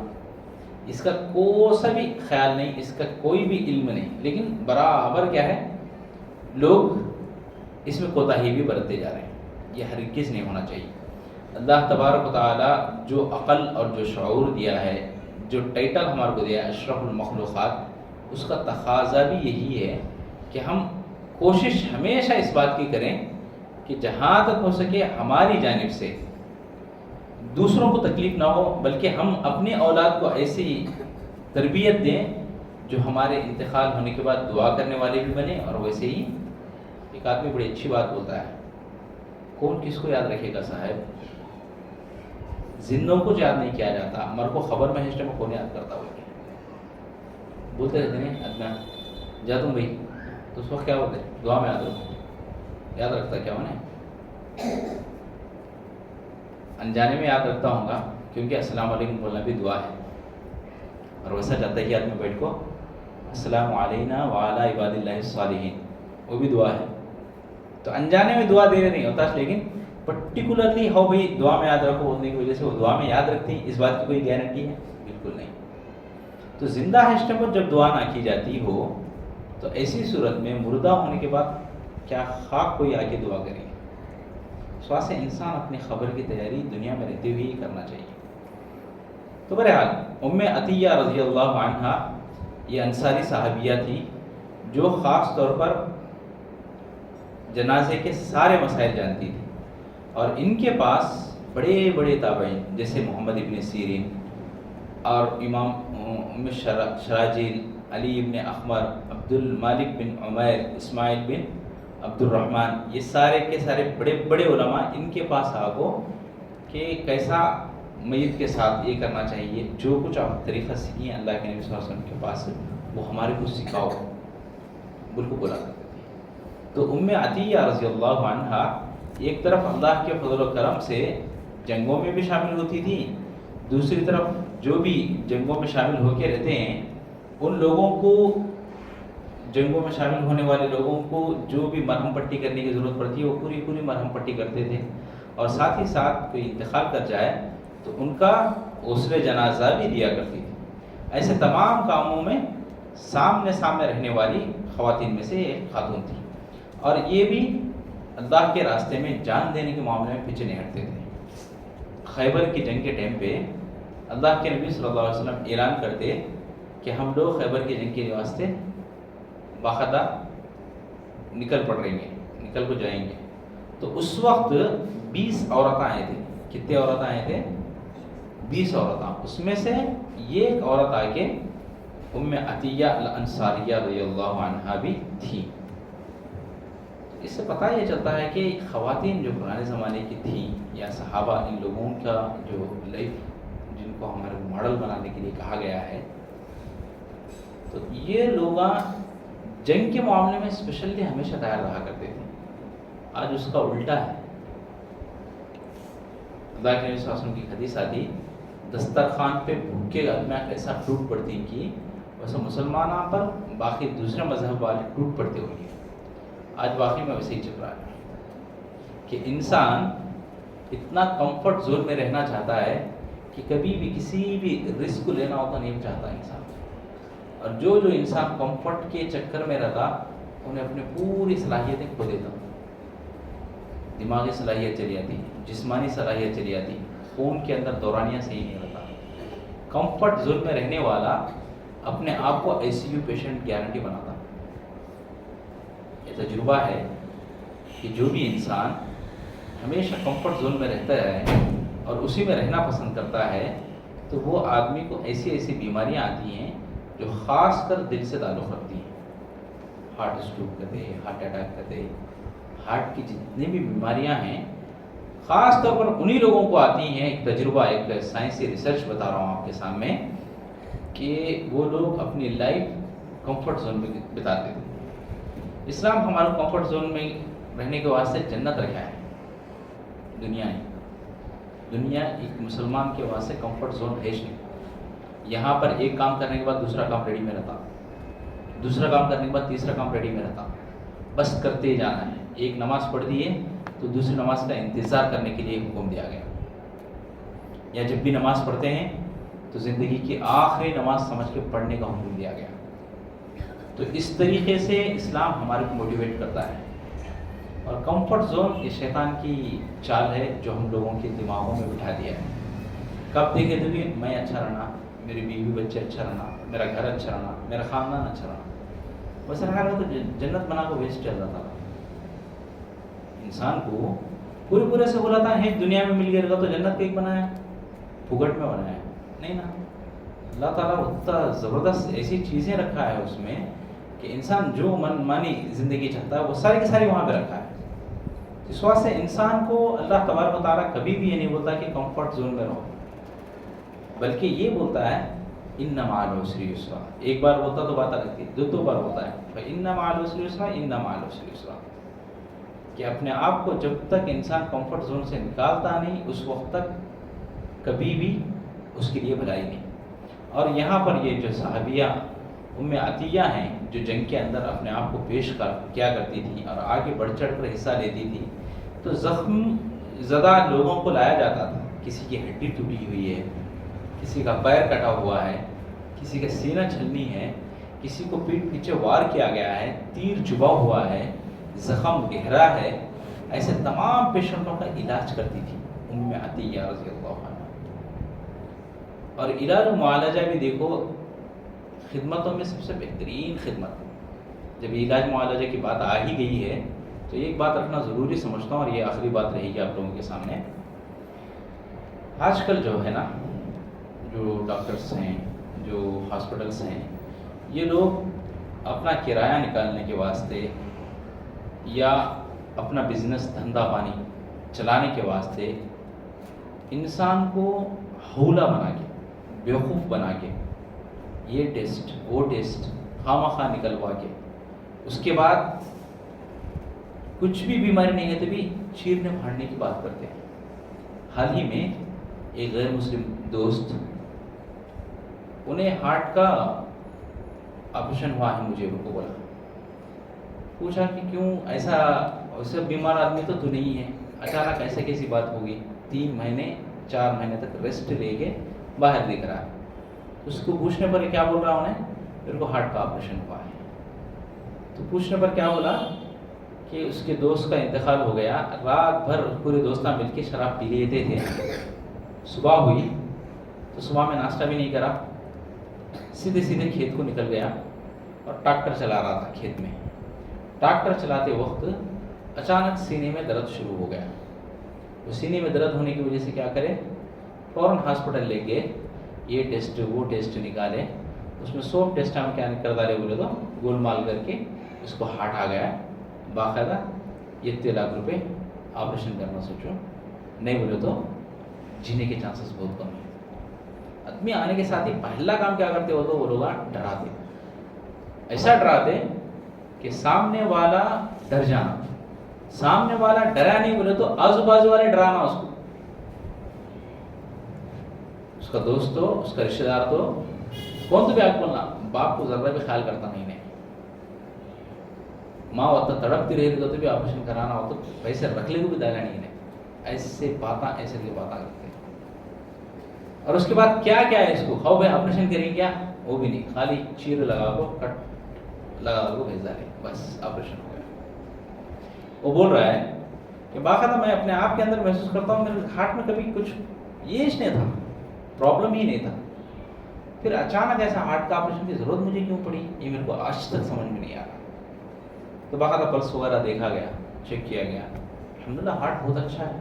اس کا کوئی سا بھی خیال نہیں، اس کا کوئی بھی علم نہیں، لیکن برابر کیا ہے، لوگ اس میں کوتاہی بھی برتتے جا رہے ہیں۔ یہ ہرگز نہیں ہونا چاہیے۔ اللہ تبارک و تعالیٰ جو عقل اور جو شعور دیا ہے، جو ٹائٹل ہمارے کو دیا ہے اشرف المخلوقات، اس کا تقاضا بھی یہی ہے کہ ہم کوشش ہمیشہ اس بات کی کریں کہ جہاں تک ہو سکے ہماری جانب سے دوسروں کو تکلیف نہ ہو، بلکہ ہم اپنی اولاد کو ایسی تربیت دیں جو ہمارے انتقال ہونے کے بعد دعا کرنے والے بھی بنے۔ اور ویسے ہی ایک آدمی بڑی اچھی بات بولتا ہے، کون کس کو یاد رکھے گا صاحب، زندوں کو یاد نہیں کیا جاتا، ہمارے کو خبر میں ہسٹری میں کون یاد کرتا ہو، بولتے رہتے ہیں ادنا جا تم بھائی، تو اس وقت کیا بولتے دعا میں یاد رکھتا کیا انہیں، انجانے میں یاد رکھتا ہوں گا، کیونکہ السلام علیکم بولنا بھی دعا ہے، اور ویسا چاہتا ہے کہ آدمی بیٹھ کو السلام علینا وعلی عباد اللہ الصالحین، وہ بھی دعا ہے۔ تو انجانے میں دعا دینے نہیں ہوتا، لیکن پرٹیکولرلی ہو بھائی دعا میں یاد رکھو بولنے کی وجہ سے وہ دعا میں یاد رکھتی ہیں، اس بات کی کوئی گارنٹی ہے؟ بالکل نہیں۔ تو زندہ ہسٹے پر جب دعا نہ کی جاتی ہو تو ایسی صورت میں مردہ ہونے کے بعد کیا خاک کوئی آ کے دعا کرے؟ سوا سے انسان اپنی خبر کی تیاری دنیا میں رہتے ہوئے ہی کرنا چاہیے۔ تو بہرحال ام عطیہ رضی اللہ عنہا یہ انصاری صحابیہ تھی جو خاص طور پر جنازے کے سارے مسائل جانتی تھی، اور ان کے پاس بڑے بڑے تابعین جیسے محمد ابن سیرین اور امام ام شراجیل، علی ابن احمر، عبد المالک بن عمیر، اسماعیل بن عبد الرحمن، یہ سارے کے سارے بڑے بڑے علماء ان کے پاس آگو کہ کیسا میت کے ساتھ یہ کرنا چاہیے، جو کچھ آپ طریقہ سیکھیں اللہ کے نبی صلی اللہ علیہ وسلم کے پاس وہ ہمارے کو سکھاؤ، بالکل بولا کرتے تھے۔ تو ام عطیہ رضی اللہ عنہا ایک طرف اللہ کے فضل و کرم سے جنگوں میں بھی شامل ہوتی تھی، دوسری طرف جو بھی جنگوں میں شامل ہو کے رہتے ہیں ان لوگوں کو، جنگوں میں شامل ہونے والے لوگوں کو جو بھی مرہم پٹی کرنے کی ضرورت پڑتی ہے وہ پوری پوری مرہم پٹی کرتے تھے، اور ساتھ ہی ساتھ کوئی انتقال کر جائے تو ان کا غسل جنازہ بھی دیا کرتی تھی۔ ایسے تمام کاموں میں سامنے رہنے والی خواتین میں سے ایک خاتون تھی، اور یہ بھی اللہ کے راستے میں جان دینے کے معاملے میں پیچھے نہیں ہٹتے تھے۔ خیبر کی جنگ کے ٹائم پہ اللہ کے نبی صلی اللہ علیہ وسلم اعلان کرتے کہ ہم لوگ خیبر کی جنگ کے واسطے باقاعدہ نکل کو جائیں گے، تو اس وقت 20 عورتیں آئے تھے۔ کتنے عورتیں آئے تھے؟ 20 عورتیں، اس میں سے یہ ایک عورت آ کے ام عطیہ الانصاریہ رضی اللہ عنہا بھی تھی۔ اس سے پتہ یہ چلتا ہے کہ خواتین جو پرانے زمانے کی تھیں یا صحابہ، ان لوگوں کا جو لائف جن کو ہمارے ماڈل بنانے کے لیے کہا گیا ہے، تو یہ لوگ جنگ کے معاملے میں اسپیشلی ہمیشہ تیار رہا کرتے تھے۔ آج اس کا الٹا ہے۔ اللہ کے نبی صلی اللہ علیہ وسلم کی حدیث آتی، دسترخوان پہ بھوکے آدمیاں ایسا ٹوٹ پڑتی کہ ویسے مسلمانوں پر باقی دوسرے مذہب والے ٹوٹ پڑتے ہوئے، آج واقعی میں ویسے ہی چل رہا ہے کہ انسان اتنا کمفرٹ زون میں رہنا چاہتا ہے کہ کبھی بھی کسی بھی رسک کو لینا ہوتا نہیں چاہتا انسان، اور جو انسان کمفرٹ کے چکر میں رہتا انہیں اپنی پوری صلاحیتیں کھو دیتا، دماغی صلاحیت چلی جاتی، جسمانی صلاحیت چلی جاتی، خون کے اندر دورانیہ صحیح نہیں رہتا۔ کمفرٹ زون میں رہنے والا اپنے آپ کو ICU پیشنٹ گارنٹی بناتا۔ یہ تجربہ ہے کہ جو بھی انسان ہمیشہ کمفرٹ زون میں رہتا ہے اور اسی میں رہنا پسند کرتا ہے تو وہ آدمی کو ایسی بیماریاں آتی ہیں جو خاص کر دل سے تعلق رکھتی ہیں، ہارٹ اسٹروک کرتے، ہارٹ اٹیک کرتے، ہارٹ کی جتنی بھی بیماریاں ہیں خاص طور پر انہی لوگوں کو آتی ہیں۔ ایک تجربہ، ایک سائنسی ریسرچ بتا رہا ہوں آپ کے سامنے کہ وہ لوگ اپنی لائف کمفرٹ زون میں بتاتے تھے۔ اسلام ہمارے کمفرٹ زون میں رہنے کے واسطے جنت رکھا ہے، دنیا ایک مسلمان کے واسطے کمفرٹ زون ہے نہیں۔ یہاں پر ایک کام کرنے کے بعد دوسرا کام ریڈی میں رہتا، دوسرا کام کرنے کے بعد تیسرا کام ریڈی میں رہتا، بس کرتے ہی جانا ہے۔ ایک نماز پڑھ دی ہے تو دوسری نماز کا انتظار کرنے کے لیے حکم دیا گیا، یا جب بھی نماز پڑھتے ہیں تو زندگی کی آخری نماز سمجھ کے پڑھنے کا حکم دیا گیا. تو اس طریقے سے اسلام ہمارے کو موٹیویٹ کرتا ہے. اور کمفرٹ زون یہ شیطان کی چال ہے جو ہم لوگوں کے دماغوں میں بٹھا دیا ہے. کب دیکھے تو بھی میں اچھا رہنا, میری بیوی بچے اچھا رہنا, میرا گھر اچھا رہنا, میرا خاندان اچھا رہنا, بس رہا تو جنت بنا کو ویسٹ چل رہا تھا. انسان کو پورے سے بولا تھا ہے دنیا میں مل گیا تو جنت کو ایک بنایا, پھگٹ میں بنایا نہیں نا. اللہ تعالیٰ اتنا زبردست ایسی چیزیں رکھا ہے اس میں کہ انسان جو من مانی زندگی چاہتا ہے وہ ساری کی ساری وہاں پہ رکھا ہے. اس واسطے انسان کو اللہ تبارک و تعالیٰ کبھی بھی یہ نہیں بولتا کہ کمفرٹ زون میں رہو, بلکہ یہ بولتا ہے ان مع العسر یسرا. ایک بار بولتا تو بات الگ تھی, دو بار ہوتا ہے ان مع العسر یسرا, ان مع العسر یسرا, کہ اپنے آپ کو جب تک انسان کمفرٹ زون سے نکالتا نہیں اس وقت تک کبھی بھی اس کے لیے بھلائی نہیں. اور یہاں پر یہ جو صحابیہ ام عطیہ ہیں جو جنگ کے اندر اپنے آپ کو پیش کیا کرتی تھی اور آگے بڑھ چڑھ کر حصہ لیتی تھی, تو زخم زدہ لوگوں کو لایا جاتا تھا. کسی کی ہڈی ٹوٹی ہوئی ہے, کسی کا پیر کٹا ہوا ہے, کسی کا سینہ چھلنی ہے, کسی کو پیٹھ پیچھے وار کیا گیا ہے, تیر چبھا ہوا ہے, زخم گہرا ہے, ایسے تمام پیشنٹوں کا علاج کرتی تھی ام عطیہ رضی اللہ عنہ. اور علاج و معالجہ بھی دیکھو خدمتوں میں سب سے بہترین خدمت. جب علاج معالجہ کی بات آ ہی گئی ہے تو ایک بات رکھنا ضروری سمجھتا ہوں, اور یہ آخری بات رہے گی آپ لوگوں کے سامنے. آج کل جو ہے نا, جو ڈاکٹرس ہیں, جو ہاسپٹلس ہیں, یہ لوگ اپنا کرایہ نکالنے کے واسطے یا اپنا بزنس دھندا پانی چلانے کے واسطے انسان کو حولہ بنا کے, بیوقوف بنا کے, یہ ٹیسٹ وہ ٹیسٹ خواہ نکلوا کے, اس کے بعد کچھ بھی بیماری نہیں ہے تو بھی چیرنے پھاڑنے کی بات کرتے ہیں. حال ہی میں ایک غیر مسلم دوست, انہیں ہارٹ کا آپریشن ہوا ہے, مجھے ان کو بولا, پوچھا کہ کیوں ایسا, اسے بیمار آدمی تو نہیں ہے, اچانک ایسے کیسی بات ہوگی, 3 مہینے 4 مہینے تک ریسٹ لے کے باہر دکھ رہا ہے. اس کو پوچھنے پر کیا بول رہا انہیں, میرے کو ہارٹ کا آپریشن ہوا ہے. تو پوچھنے پر کیا بولا کہ اس کے دوست کا انتقال ہو گیا, رات بھر پورے دوستاں مل کے شراب پی لیتے تھے, صبح ہوئی تو صبح میں ناشتہ بھی نہیں کرا, سیدھے کھیت کو نکل گیا اور ٹریکٹر چلا رہا تھا کھیت میں. ٹریکٹر چلاتے وقت اچانک سینے میں درد شروع ہو گیا. وہ سینے میں درد ہونے کی وجہ سے کیا کرے, فوراً ہاسپٹل لے گئے, یہ ٹیسٹ وہ ٹیسٹ نکالے, اس میں 100 ٹیسٹ ہم کیا کر ڈالے بولے تو گول مال کر کے اس کو ہارٹ آ گیا. باقاعدہ یہ 3 لاکھ روپے آپریشن کرنا سوچو, نہیں بولے تو جینے کے چانسز بہت کم ہیں. آدمی آنے کے ساتھ ہی پہلا کام کیا کرتے ہو تو وہ لوگ ڈراتے, ایسا ڈراتے کہ سامنے والا ڈر جانا. سامنے والا ڈرا نہیں بولے تو آزو بازو والے ڈرانا اس کو, اس کا دوست ہو, اس کا رشتہ دار تو کون تو بھی آگ بولنا, باپ کو ذرا بھی خیال کرتا نہیں. ماں ہوتا تڑپتی رہی تو بھی آپریشن کرانا ہو تو پیسے رکھ لے کو بھی دانا نہیں ہے. ایسے باتیں کرتے ہیں. اور اس کے بعد کیا ہے اس کو کھاؤ بھائی آپریشن کریں کیا, وہ بھی نہیں, خالی چیر لگا کو کٹ لگا کو بھیج ڈالے, بس آپریشن ہو گیا. وہ بول رہا ہے کہ باقاعدہ میں اپنے آپ کے اندر محسوس کرتا ہوں میرے ہارٹ میں کبھی کچھ یہ نہیں تھا, پرابلم ہی نہیں تھا, پھر اچانک ایسا ہارٹ کا آپریشن کی ضرورت مجھے کیوں پڑی, یہ میرے کو آج تک سمجھ میں نہیں آ رہا. تو باقاعدہ پلس وغیرہ دیکھا گیا, چیک کیا گیا, الحمدللہ ہارٹ بہت اچھا ہے.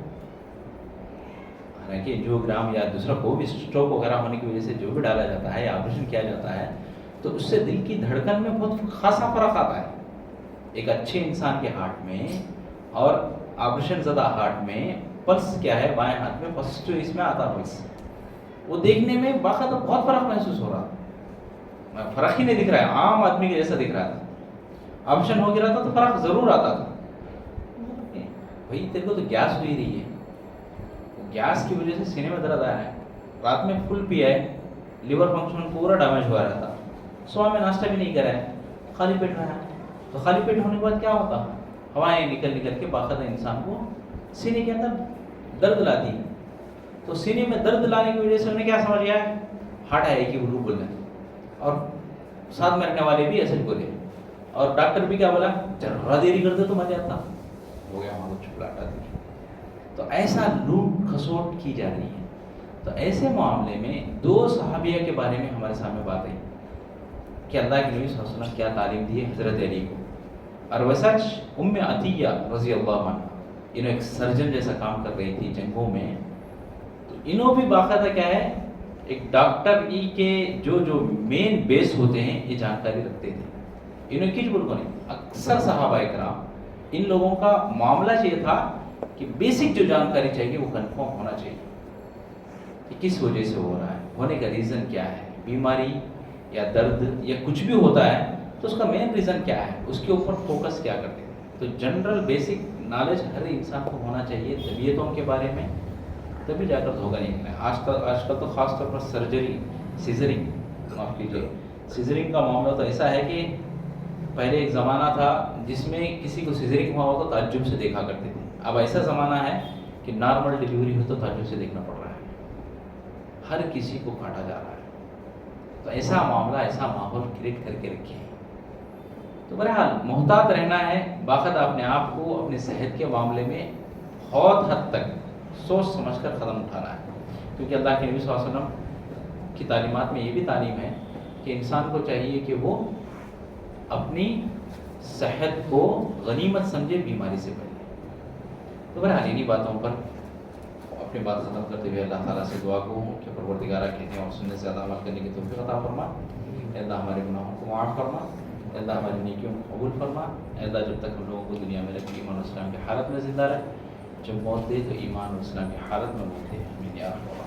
حالانکہ انجیوگرام یا دوسرا کوئی بھی اسٹروک وغیرہ ہونے کی وجہ سے جو بھی ڈالا جاتا ہے یا آپریشن کیا جاتا ہے تو اس سے دل کی دھڑکن میں بہت خاصا فرق آتا ہے. ایک اچھے انسان کے ہارٹ میں اور آپریشن زدہ ہارٹ میں پلس کیا ہے, بائیں ہاتھ میں فسٹ اس میں آتا پلس, وہ دیکھنے میں باقاعدہ بہت فرق محسوس ہو رہا. فرق ہی نہیں دکھ رہا ہے, عام آدمی کے جیسا دکھ رہا تھا. آپریشن ہو گیا تھا تو فرق ضرور آتا تھا. بھائی تیرے کو تو گیس ہوئی رہی ہے, گیس کی وجہ سے سینے میں درد آیا ہے, رات میں فل پیا ہے, لیور فنکشن پورا ڈیمیج ہوا رہا تھا, صبح میں ناشتہ بھی نہیں کرا ہے, خالی پیٹ رہا ہے. تو خالی پیٹ ہونے کے بعد کیا ہوتا, ہوائیں نکل کے باقاعدہ انسان کو سینے کے اندر درد لاتی. تو سینے میں درد لانے کی وجہ سے انہیں کیا سمجھ گیا, ہارٹ آئے کہ وہ بول رہے ہیں، اور ساتھ میں رہنے والے بھی ایسے بولے، اور ڈاکٹر بھی کیا بولا، ذرا دیری کر دے تو مر جاتا، ہو گیا ہمارا چپلاٹا دی. تو ایسا لوٹ کھسوٹ کی جا رہی ہے. تو ایسے معاملے میں دو صحابیہ کے بارے میں ہمارے سامنے بات آئی کہ اللہ کے نبی صلی اللہ علیہ وسلم کیا تعلیم دی ہے حضرت علی کو. اور ویسا ام عطیہ رضی اللہ عنہ، انہوں ایک سرجن جیسا کام کر رہی تھی جنگوں میں. تو انہوں بھی باقاعدہ کیا ہے، ایک ڈاکٹر ای کے جو مین بیس ہوتے ہیں یہ جانکاری رکھتے تھے. انہوں کچھ بول کو نہیں، اکثر صحابہ کرام ان لوگوں کا معاملہ یہ تھا کہ بیسک جو جانکاری چاہیے وہ کنفرم ہونا چاہیے کہ کس وجہ سے ہو رہا ہے، ہونے کا ریزن کیا ہے، بیماری یا درد یا کچھ بھی ہوتا ہے تو اس کا مین ریزن کیا ہے، اس کے اوپر فوکس کیا کرتے ہیں. تو جنرل بیسک نالج ہر انسان کو ہونا چاہیے طبیعتوں کے بارے میں، تبھی جا کر دھوکہ نہیں کرنا ہے. آج کل تو خاص طور پر سرجری، سیزرنگ، معاف کیجیے، سیزرنگ کا معاملہ تو ایسا ہے کہ پہلے ایک زمانہ تھا جس میں کسی کو سیزرنگ ہوا ہو تو تعجب سے دیکھا کرتے تھے. اب ایسا زمانہ ہے کہ نارمل ڈیلیوری ہو تو تعجب سے دیکھنا پڑ رہا ہے، ہر کسی کو کاٹا جا رہا ہے. تو ایسا معاملہ، ایسا ماحول کریٹ کر کے رکھے. تو بہرحال محتاط رہنا ہے، باقاعدہ اپنے آپ کو اپنے صحت کے معاملے میں بہت حد تک سوچ سمجھ کر قدم اٹھانا ہے. کیونکہ اللہ کے نبی صلی اللہ علیہ وسلم کی تعلیمات میں یہ بھی تعلیم ہے کہ انسان کو چاہیے کہ وہ اپنی صحت کو غنیمت سمجھے، بیماری سے پہلے. تو بہرحال انہی باتوں پر اپنی بات ختم کرتے ہوئے اللہ تعالیٰ سے دعا کو کہ پروردگارہ کہتے ہیں اور سننے سے زیادہ عمل کرنے کی توفیق عطا فرما. اے اللہ ہمارے گناہوں کو معاف فرما، اے اللہ ہماری نیکیوں کو قبول فرما. اے اللہ جب تک ہم لوگوں کو دنیا میں رکھ ایمان و اسلام کی حالت میں زندہ رہے، جب موت دے تو ایمان و اسلام کی حالت میں موت دے. آمین یا رب.